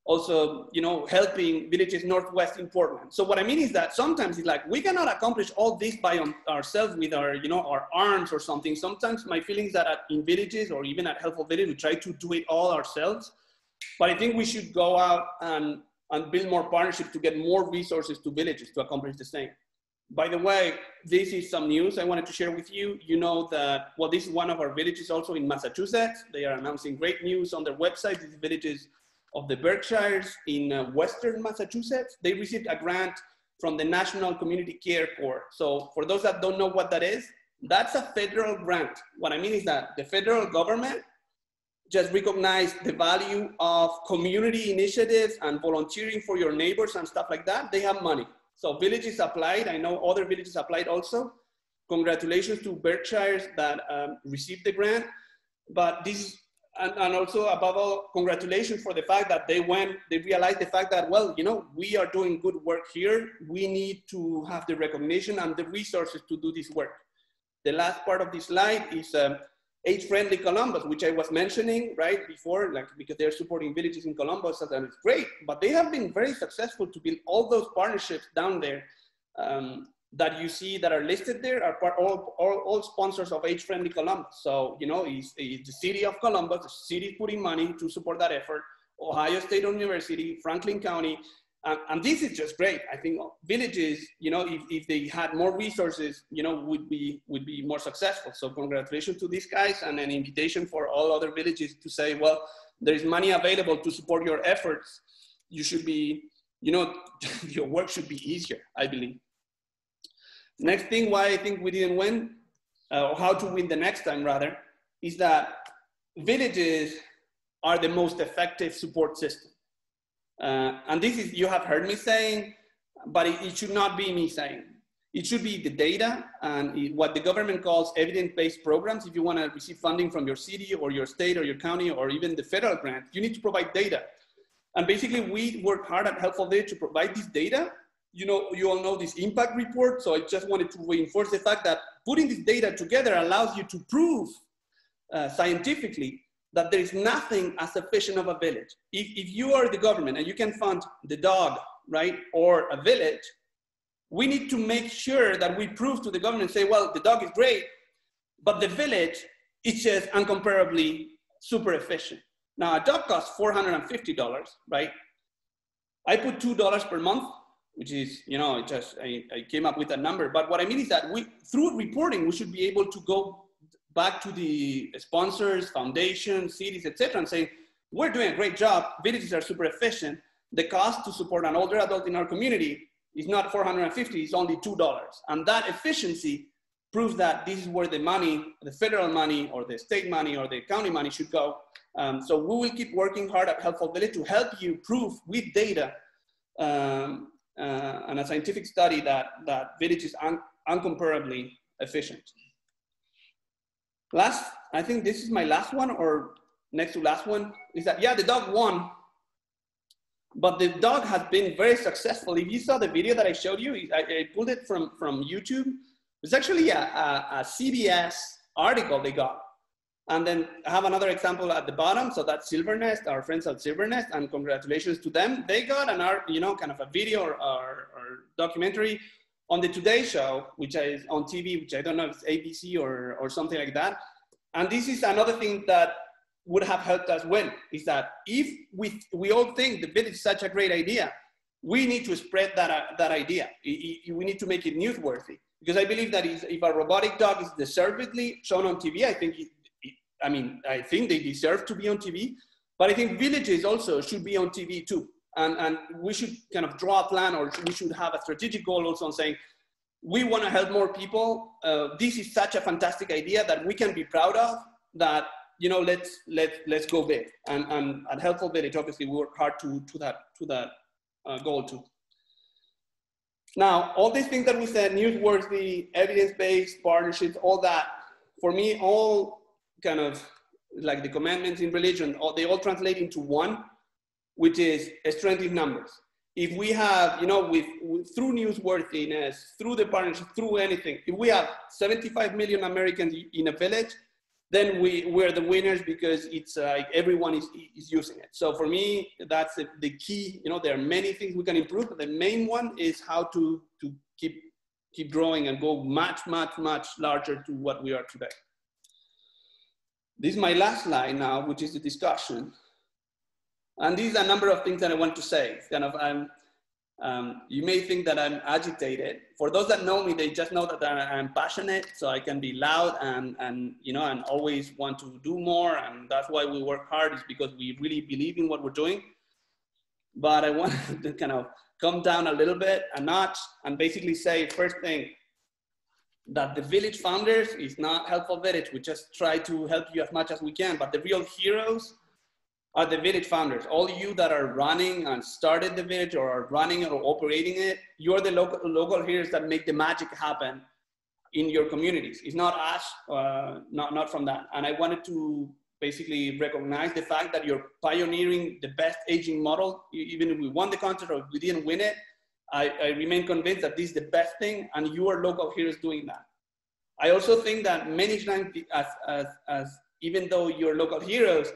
A: also, helping villages northwest in Portland. So what I mean is that sometimes it's like, we cannot accomplish all this by ourselves with our, our arms or something. Sometimes my feeling is that in villages or even at Helpful Village, we try to do it all ourselves. But I think we should go out and build more partnerships to get more resources to villages to accomplish the same. By the way, this is some news I wanted to share with you. You know that, well, this is one of our villages also in Massachusetts. They are announcing great news on their website. These villages of the Berkshires in Western Massachusetts. They received a grant from the National Community Care Corps. So for those that don't know what that is, that's a federal grant. What I mean is that the federal government just recognized the value of community initiatives and volunteering for your neighbors and stuff like that. They have money. So villages applied. I know other villages applied also. Congratulations to Berkshires that received the grant. But this, and also above all, congratulations for the fact that they realized the fact that, well, we are doing good work here. We need to have the recognition and the resources to do this work. The last part of this slide is Age-Friendly Columbus, which I was mentioning right before, because they're supporting villages in Columbus, and it's great, but they have been very successful to build all those partnerships down there that you see that are listed there are all sponsors of Age-Friendly Columbus. So, it's the city of Columbus, the city putting money to support that effort, Ohio State University, Franklin County, and this is just great. I think villages, if they had more resources, would be more successful. So congratulations to these guys, and an invitation for all other villages to say, well, there is money available to support your efforts. You should be, your work should be easier, I believe. Next thing why I think we didn't win, or how to win the next time rather, is that villages are the most effective support system. And this is, you have heard me saying, but it should not be me saying. It should be the data and what the government calls evidence-based programs. If you want to receive funding from your city or your state or your county or even the federal grant, you need to provide data. And basically we work hard at Helpful Village to provide this data. You all know this impact report. So I just wanted to reinforce the fact that putting this data together allows you to prove scientifically that there is nothing as efficient of a village. If you are the government and you can fund the dog, right, or a village, we need to make sure that we prove to the government, say, well, the dog is great, but the village is just incomparably super efficient. Now, a dog costs $450, right? I put $2 per month, which is, I came up with a number. But what I mean is that through reporting, we should be able to go back to the sponsors, foundations, cities, etc., and say, we're doing a great job. Villages are super efficient. The cost to support an older adult in our community is not $450, it's only $2. And that efficiency proves that this is where the money, the federal money or the state money or the county money should go. So we will keep working hard at Helpful Village to help you prove with data and a scientific study that village is incomparably efficient. I think this is my last one or next to last one, is that, yeah, the dog won, but the dog has been very successful. If you saw the video that I showed you, I pulled it from YouTube. It's actually a CBS article they got. And then I have another example at the bottom. So that's Silvernest, our friends at Silvernest, and congratulations to them. They got kind of a video or documentary on the Today Show, which is on TV, which I don't know if it's ABC or something like that. And this is another thing that would have helped us win, is that if we all think the village is such a great idea, we need to spread that idea. We need to make it newsworthy. Because I believe that if a robotic dog is deservedly shown on TV, I think they deserve to be on TV, but I think villages also should be on TV too. And we should kind of draw a plan, or we should have a strategic goal also on saying, we want to help more people. This is such a fantastic idea that we can be proud of, that, you know, let's go big. And at Helpful Village, obviously, we work hard to that goal too. Now, all these things that we said, newsworthy, evidence-based, partnerships, all that, for me, all kind of like the commandments in religion, they all translate into one, which is a strength in numbers. If we have, you know, through newsworthiness, through the partnership, through anything, if we have 75 million Americans in a village, then we're the winners, because it's like everyone is using it. So for me, that's the key. You know, there are many things we can improve, but the main one is how to keep growing and go much, much, much larger to what we are today. This is my last slide now, which is the discussion. And these are a number of things that I want to say. Kind of, you may think that I'm agitated. For those that know me, they just know that I'm passionate, so I can be loud and you know, and always want to do more. And that's why we work hard, is because we really believe in what we're doing. But I want to kind of come down a little bit, a notch, and basically say, first thing, that the village founders is not Helpful Village. We just try to help you as much as we can, but the real heroes are the village founders. All you that are running and started the village, or are running or operating it, you're the local heroes that make the magic happen in your communities. It's not us, not from that. And I wanted to basically recognize the fact that you're pioneering the best aging model. Even if we won the contest or we didn't win it, I remain convinced that this is the best thing, and you are local heroes doing that. I also think that many times, as even though you're local heroes,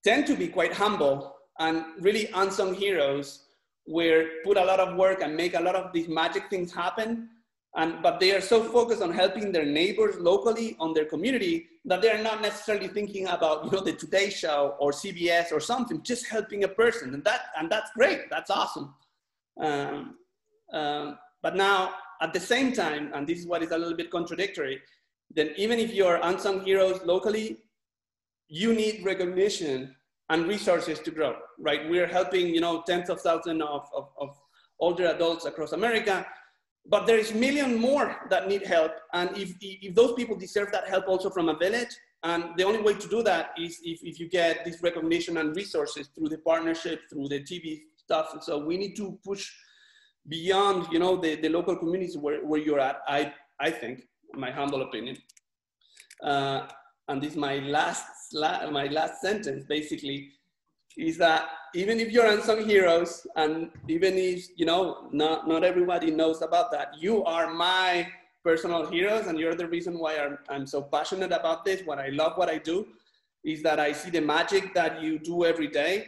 A: tend to be quite humble and really unsung heroes, where put a lot of work and make a lot of these magic things happen. But they are so focused on helping their neighbors locally, on their community, that they're not necessarily thinking about, you know, the Today Show or CBS or something, just helping a person. And that's great, that's awesome. But now, at the same time, and this is what is a little bit contradictory, then even if you're unsung heroes locally, you need recognition and resources to grow, right? We're helping, you know, tens of thousands of older adults across America, but there is millions more that need help. And if those people deserve that help also from a village, and the only way to do that is if you get this recognition and resources through the partnership, through the TV stuff. And so we need to push beyond, you know, the local communities where you're at, I think, my humble opinion. And this is my last sentence, basically, is that even if you're unsung heroes, and even if, you know, not everybody knows about that, you are my personal heroes, and you're the reason why I'm so passionate about this. What I love what I do is that I see the magic that you do every day.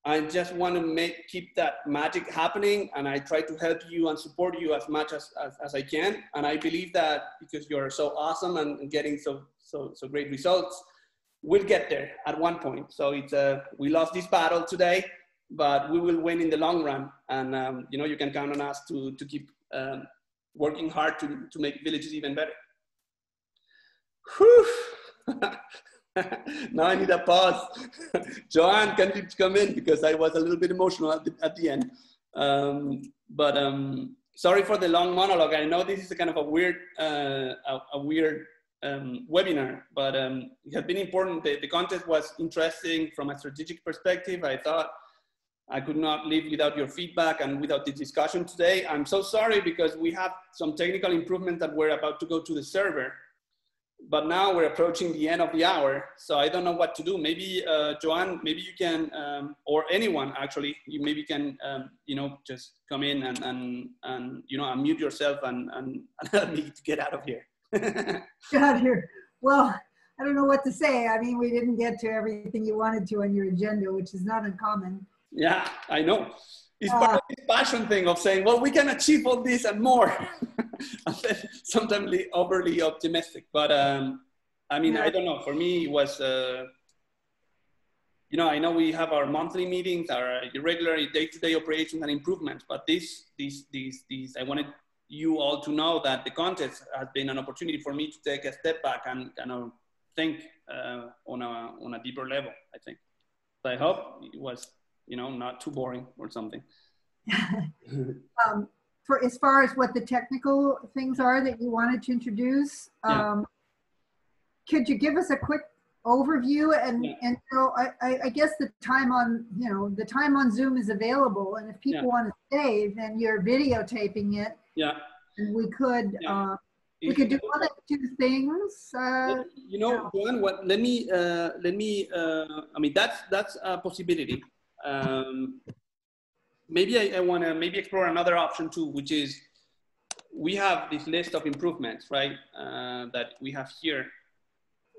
A: I just want to keep that magic happening, and I try to help you and support you as much as I can. And I believe that because you're so awesome and getting so great results, we'll get there at one point. So it's we lost this battle today, but we will win in the long run. And you know, you can count on us to keep working hard to make villages even better. Whew. Now I need a pause. Joanne, can you come in, because I was a little bit emotional at the end. Sorry for the long monologue. I know this is a kind of a weird webinar, but it has been important. The contest was interesting from a strategic perspective. I thought I could not live without your feedback and without the discussion today. I'm so sorry, because we have some technical improvements that we're about to go to the server, but now we're approaching the end of the hour. So I don't know what to do. Maybe Joanne, maybe you can, or anyone actually, you maybe can, you know, just come in and you know, unmute yourself and help me to get out of here.
K: Get out of here. Well, I don't know what to say. I mean, we didn't get to everything you wanted to on your agenda, which is not uncommon.
A: Yeah, I know. It's part of this passion thing of saying, well, we can achieve all this and more. And then sometimes overly optimistic. But I mean, I don't know. For me, it was, you know, I know we have our monthly meetings, our irregular day-to-day operations and improvements, but these, I wanted you all to know that the contest has been an opportunity for me to take a step back and kind of think on a deeper level, I think. So I hope it was, you know, not too boring or something.
K: For as far as what the technical things are that you wanted to introduce, could you give us a quick overview? And so I guess the time on, you know, the time on Zoom is available, and if people want to stay, then you're videotaping it.
A: Yeah.
K: And we could we could do one of two things.
A: You know, Joanne, what? Let me. I mean, that's a possibility. Maybe I want to explore another option too, which is we have this list of improvements, right? That we have here,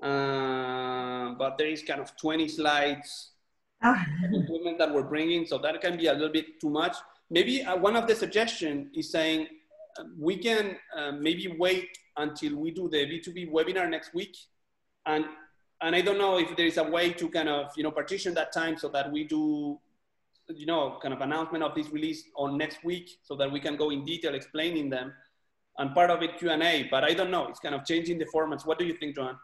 A: but there is kind of 20 slides of improvement that we're bringing, so that can be a little bit too much. Maybe one of the suggestions is saying we can maybe wait until we do the B2B webinar next week, and I don't know if there is a way to kind of, you know, partition that time so that we do, you know, kind of announcement of this release on next week so that we can go in detail explaining them, and part of it Q&A, but I don't know, it's kind of changing the formats. What do you think, Joanne?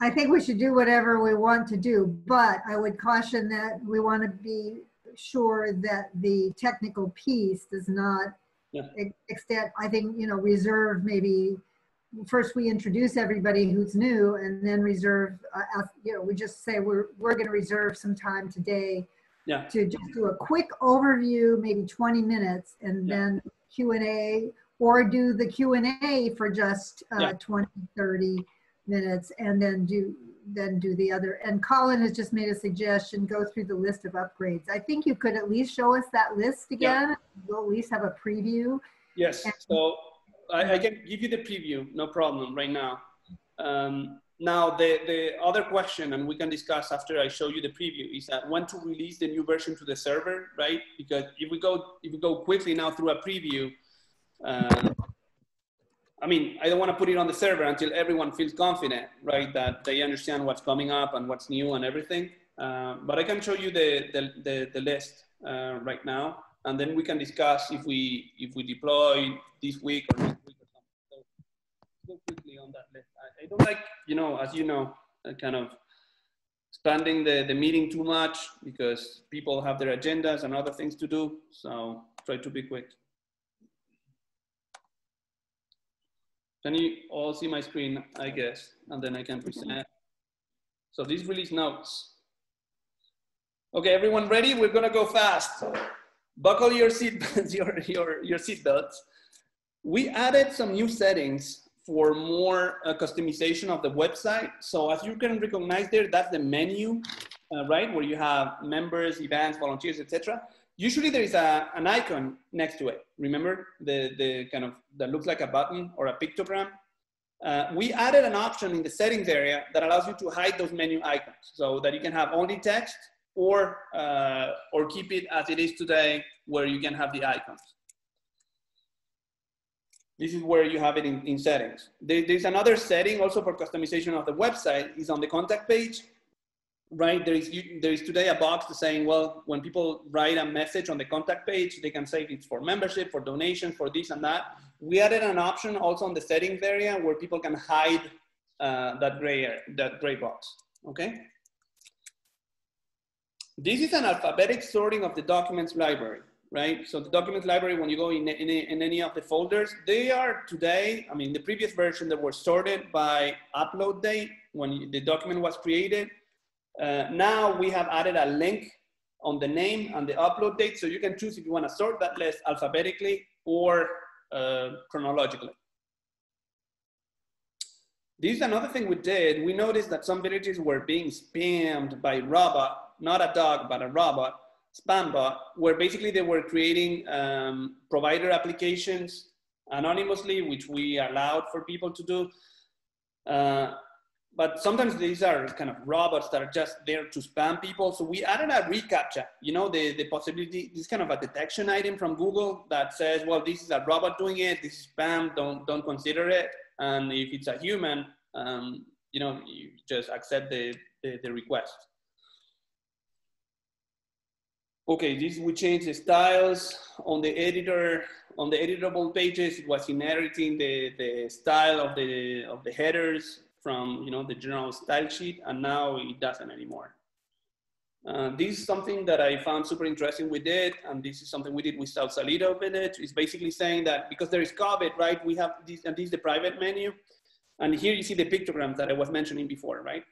K: I think we should do whatever we want to do, but I would caution that we want to be sure that the technical piece does not extend. I think, you know, reserve maybe, first we introduce everybody who's new, and then reserve, you know, we just say we're going to reserve some time today to just do a quick overview, maybe 20 minutes, and then Q&A, or do the Q&A for just 20, 30 minutes, and then do the other. And Colin has just made a suggestion, go through the list of upgrades. I think you could at least show us that list again. We'll at least have a preview.
A: Yes, so I can give you the preview, no problem, right now. Now, the other question, and we can discuss after I show you the preview, is that when to release the new version to the server, right? Because if we go quickly now through a preview, I mean, I don't want to put it on the server until everyone feels confident, right? That they understand what's coming up and what's new and everything. But I can show you the list right now, and then we can discuss if we deploy this week or next week or something. So go quickly on that list. I don't like, you know, as you know, kind of expanding the meeting too much because people have their agendas and other things to do. So try to be quick. Can you all see my screen, I guess, and then I can present. So these release notes. Okay, everyone ready? We're gonna go fast. Buckle your seatbelts, your seatbelts. We added some new settings for more customization of the website. So as you can recognize there, that's the menu, right? Where you have members, events, volunteers, etc. Usually there is an icon next to it. Remember the kind of, that looks like a button or a pictogram? We added an option in the settings area that allows you to hide those menu icons so that you can have only text or keep it as it is today where you can have the icons. This is where you have it in settings. There's another setting also for customization of the website is on the contact page. Right, there is today a box saying, well, when people write a message on the contact page, they can say it's for membership, for donation, for this and that. We added an option also on the settings area where people can hide that gray box, okay? This is an alphabetic sorting of the documents library, right? So the documents library, when you go in any of the folders, they are today, I mean, the previous version, they were sorted by upload date when the document was created. Now we have added a link on the name and the upload date, so you can choose if you want to sort that list alphabetically or chronologically. This is another thing we did. We noticed that some villages were being spammed by robot, not a dog, but a robot, spam bot, where basically they were creating provider applications anonymously, which we allowed for people to do. but sometimes these are kind of robots that are just there to spam people. So we added a reCAPTCHA, you know, the possibility, this kind of a detection item from Google that says, well, this is a robot doing it, this is spam, don't consider it. And if it's a human, you know, you just accept the request. Okay, we changed the styles on the editor, on the editable pages. It was inheriting the style of the headers from, you know, the general style sheet, and now it doesn't anymore. This is something that I found super interesting we did, and this is something we did with Sausalito Village. It's basically saying that because there is COVID, right, we have this, and this is the private menu, and here you see the pictograms that I was mentioning before, right?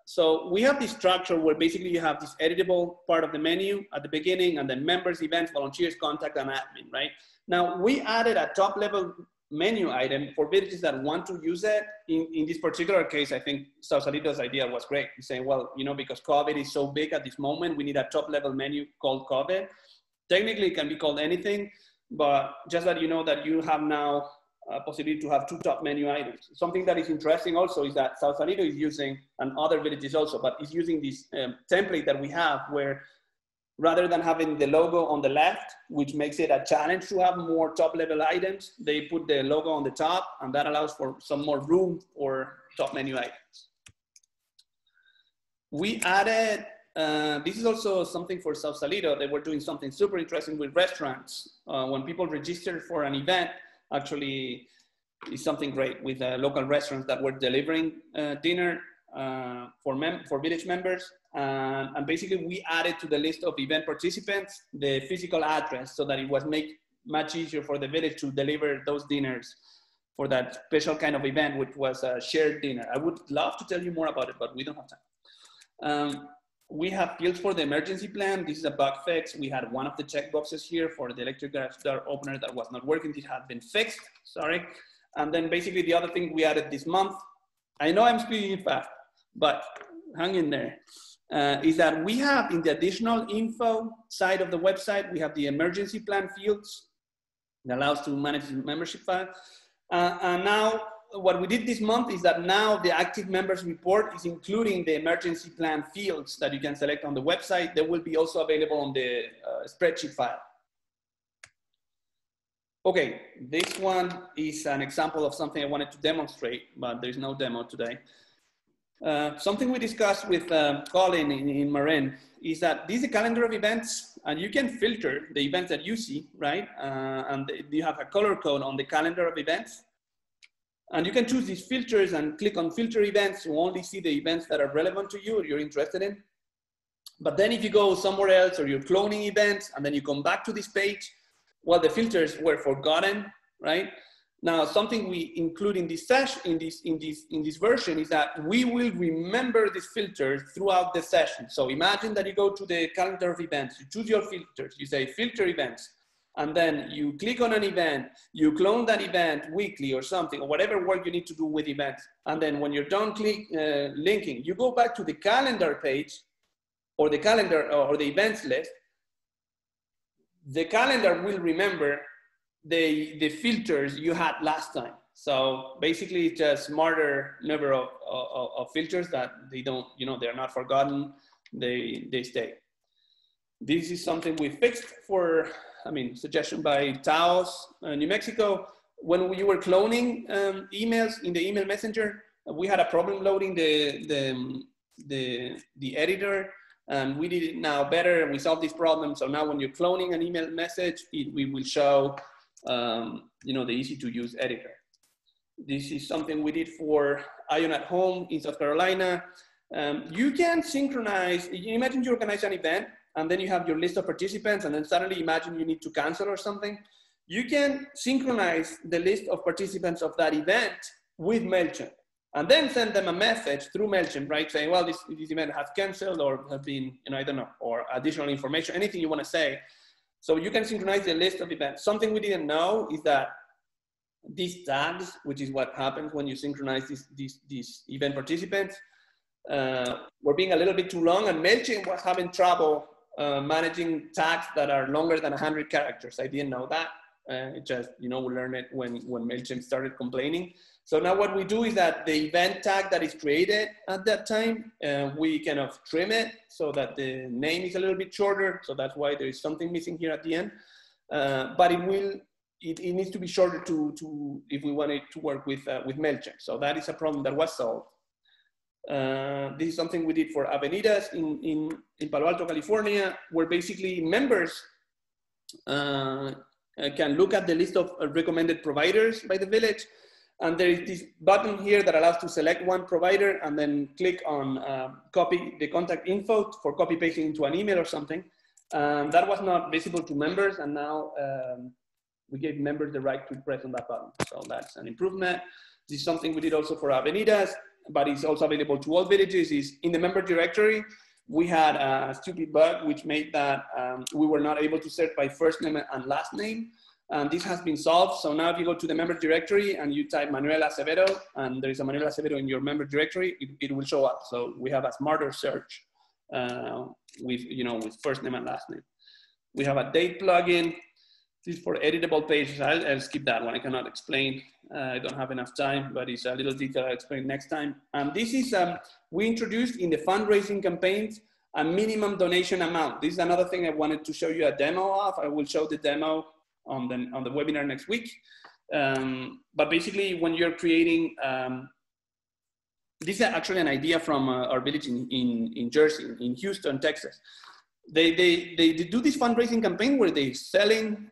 A: So we have this structure where basically you have this editable part of the menu at the beginning, and then members, events, volunteers, contact, and admin, right? Now we added a top level menu item for villages that want to use it. In this particular case, I think Sausalito's idea was great. He's saying, well, you know, because COVID is so big at this moment, we need a top level menu called COVID. Technically it can be called anything, but just that you know that you have now a possibility to have two top menu items. Something that is interesting also is that Sausalito is using, and other villages also, but is using this template that we have where rather than having the logo on the left, which makes it a challenge to have more top level items, they put the logo on the top, and that allows for some more room for top menu items. We added, this is also something for Sausalito. They were doing something super interesting with restaurants. When people register for an event, actually is something great with local restaurants that were delivering dinner for village members. And basically we added to the list of event participants the physical address so that it was much easier for the village to deliver those dinners for that special kind of event, which was a shared dinner. I would love to tell you more about it, but we don't have time. We have fields for the emergency plan. This is a bug fix. We had one of the checkboxes here for the electric garage door opener that was not working. It had been fixed, sorry. And then basically the other thing we added this month, I know I'm speaking fast, but hang in there, is that we have in the additional info side of the website, we have the emergency plan fields that allows to manage the membership file. And now what we did this month is that now the active members report is including the emergency plan fields that you can select on the website. They will be also available on the spreadsheet file. Okay, this one is an example of something I wanted to demonstrate, but there's no demo today. Something we discussed with Colin in Marin is that this is a calendar of events, and you can filter the events that you see, right? And you have a color code on the calendar of events. And you can choose these filters and click on filter events to only see the events that are relevant to you or you're interested in. But then if you go somewhere else or you're cloning events and then you come back to this page, well, the filters were forgotten, right? Now, something we include in this session, in this version is that we will remember these filters throughout the session. So imagine that you go to the calendar of events, you choose your filters, you say filter events, and then you click on an event, you clone that event weekly or something, or whatever work you need to do with events. And then when you're done linking, you go back to the calendar page or the calendar or the events list. The calendar will remember the filters you had last time. So basically it's a smarter number of filters that they don't, you know, they're not forgotten, they stay. This is something we fixed for, suggestion by Taos, New Mexico. When you were cloning emails in the email messenger, we had a problem loading the editor, and we did it now better, and we solved this problem. So now when you're cloning an email message, we will show the easy to use editor. This is something we did for Ion at Home in South Carolina. You can synchronize, imagine you organize an event and then you have your list of participants, and then suddenly imagine you need to cancel or something. You can synchronize the list of participants of that event with MailChimp, and then send them a message through MailChimp, right? Saying, well, this event has canceled or has been, I don't know, or additional information, anything you want to say. So you can synchronize the list of events. Something we didn't know is that these tags, which is what happens when you synchronize these event participants, were being a little bit too long, and MailChimp was having trouble managing tags that are longer than 100 characters. I didn't know that. Just, you know, we learned it when MailChimp started complaining. So now what we do is that the event tag that is created at that time, we kind of trim it so that the name is a little bit shorter. So that's why there is something missing here at the end. But it needs to be shorter to if we want it to work with MailChimp. So that is a problem that was solved. This is something we did for Avenidas in Palo Alto, California, where basically members can look at the list of recommended providers by the village. And there is this button here that allows to select one provider and then click on copy the contact info for copy pasting into an email or something. That was not visible to members, and now we gave members the right to press on that button. So that's an improvement. This is something we did also for Avenidas, but it's also available to all villages. Is in the member directory, we had a stupid bug which made that we were not able to search by first name and last name. This has been solved. So now if you go to the member directory and you type Manuel Acevedo, and there is a Manuel Acevedo in your member directory, it will show up. So we have a smarter search with first name and last name. We have a date plugin. This is for editable pages. I'll skip that one. I cannot explain. I don't have enough time, but it's a little detail I'll explain next time. This is, we introduced in the fundraising campaigns a minimum donation amount. This is another thing I wanted to show you a demo of. I will show the demo on the webinar next week. But basically when you're creating, this is actually an idea from our village in Jersey, in Houston, Texas. They do this fundraising campaign where they're selling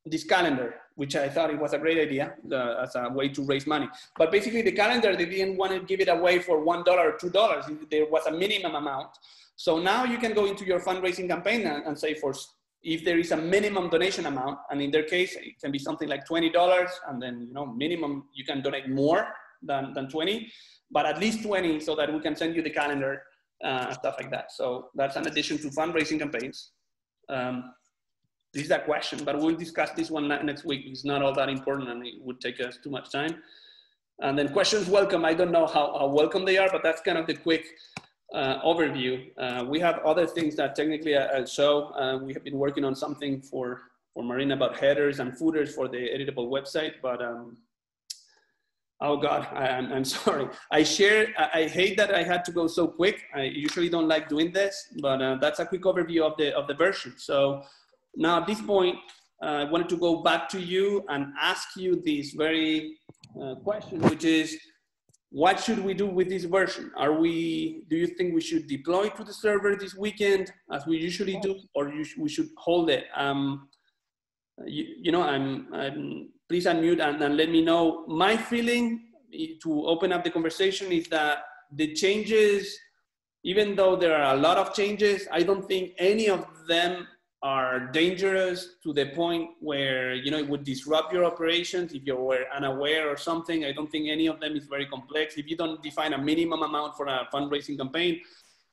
A: this calendar, which I thought it was a great idea as a way to raise money. But basically the calendar, they didn't want to give it away for $1 or $2. There was a minimum amount. So now you can go into your fundraising campaign and say if there is a minimum donation amount, and in their case, it can be something like $20, and then, you know, minimum, you can donate more than 20, but at least 20 so that we can send you the calendar, stuff like that. So that's an addition to fundraising campaigns. This is a question, but we'll discuss this one next week. It's not all that important and it would take us too much time. And then questions welcome. I don't know how welcome they are, but that's kind of the quick overview. We have other things that technically I'll show. We have been working on something for Marina about headers and footers for the editable website, but oh God, I'm sorry. I hate that I had to go so quick. I usually don't like doing this, but that's a quick overview of the version. So now at this point, I wanted to go back to you and ask you this very question, which is, what should we do with this version? Do you think we should deploy to the server this weekend as we usually do, or we should hold it? Please unmute and let me know. My feeling to open up the conversation is that the changes, even though there are a lot of changes, I don't think any of them are dangerous to the point where, you know, it would disrupt your operations if you were unaware or something. I don't think any of them is very complex. If you don't define a minimum amount for a fundraising campaign,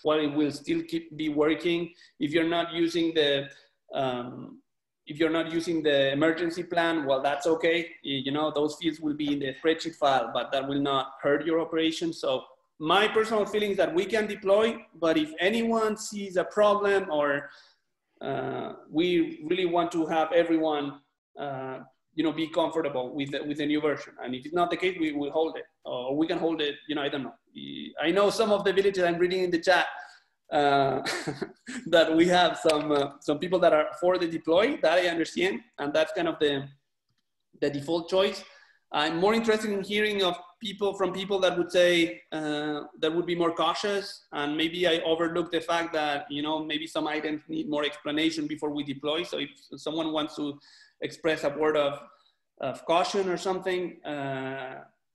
A: well, it will still be working. If you're not using the emergency plan, well, that's okay. You know, those fields will be in the spreadsheet file, but that will not hurt your operation. So my personal feeling is that we can deploy, but if anyone sees a problem or we really want to have everyone, be comfortable with the new version. And if it's not the case, we will hold it, or we can hold it. I don't know. I know some of the villages I'm reading in the chat that we have some people that are for the deploy. That I understand, and that's kind of the default choice. I'm more interested in hearing from people that would say that would be more cautious, and maybe I overlooked the fact that maybe some items need more explanation before we deploy. So if someone wants to express a word of caution or something,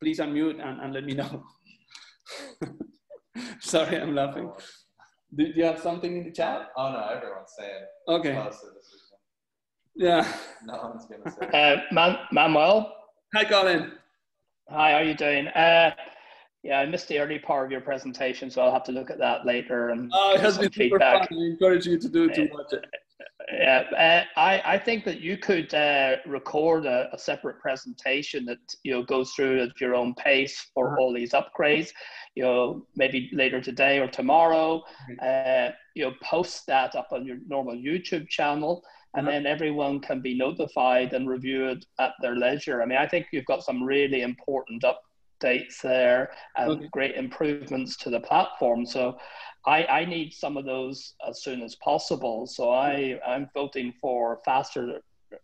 A: please unmute and let me know. Sorry, I'm laughing. Do you have something in the chat?
B: Oh no, everyone's saying.
A: Okay. Yeah.
B: No one's gonna say.
M: Manuel.
A: Hi, Colin.
M: Hi, how are you doing? Yeah, I missed the early part of your presentation, so I'll have to look at that later and
A: it has been super fun. I encourage you to watch it.
M: Yeah, I think that you could record a separate presentation that goes through at your own pace for all these upgrades. Maybe later today or tomorrow. Post that up on your normal YouTube channel. and then everyone can be notified and review it at their leisure. I mean, I think you've got some really important updates there and great improvements to the platform. So I need some of those as soon as possible. So I'm voting for faster,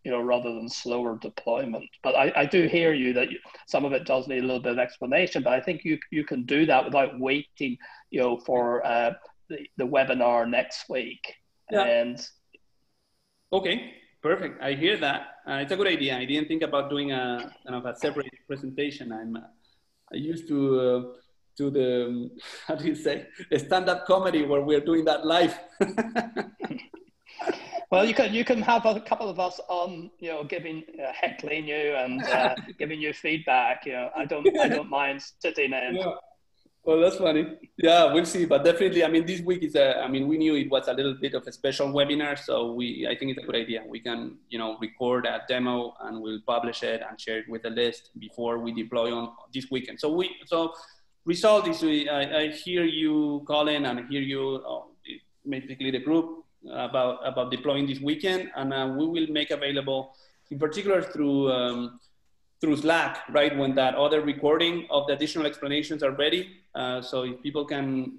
M: rather than slower deployment. But I do hear you that some of it does need a little bit of explanation, but I think you can do that without waiting, for the webinar next week.
A: Yeah.
M: And
A: okay, perfect. I hear that. It's a good idea. I didn't think about doing a kind of a separate presentation. I used to the, how do you say, a stand-up comedy where we're doing that live.
M: Well, you can have a couple of us on, giving, heckling you and giving you feedback. I don't mind sitting in.
A: Yeah. Well, that's funny. Yeah, we'll see. But definitely, I mean, this week is we knew it was a little bit of a special webinar, so I think it's a good idea. We can, record a demo and we'll publish it and share it with the list before we deploy on this weekend. So result is I hear you, Colin, and I hear you, basically the group, about deploying this weekend, and we will make available, in particular through Slack, right, when that other recording of the additional explanations are ready. So if people can,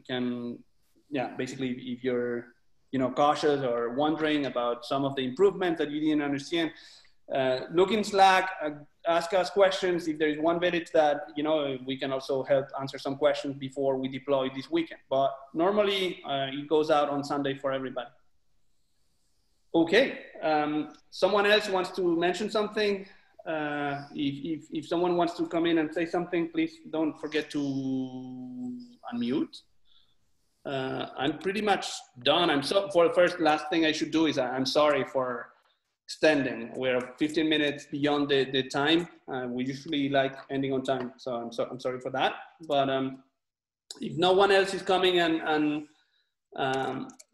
A: basically, if you're, cautious or wondering about some of the improvements that you didn't understand, look in Slack, ask us questions. If there is one village that, we can also help answer some questions before we deploy this weekend. But normally it goes out on Sunday for everybody. Okay, someone else wants to mention something. If someone wants to come in and say something, please don't forget to unmute. I'm pretty much done. For the last thing I should do is I'm sorry for extending. We're 15 minutes beyond the time. We usually like ending on time, so I'm sorry for that. But if no one else is coming and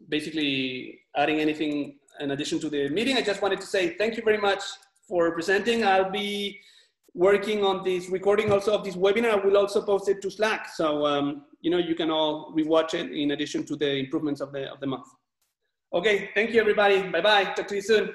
A: basically adding anything in addition to the meeting, I just wanted to say thank you very much for presenting. I'll be working on this recording also of this webinar. I will also post it to Slack. So, you can all rewatch it in addition to the improvements of the month. Okay, thank you everybody. Bye-bye, talk to you soon.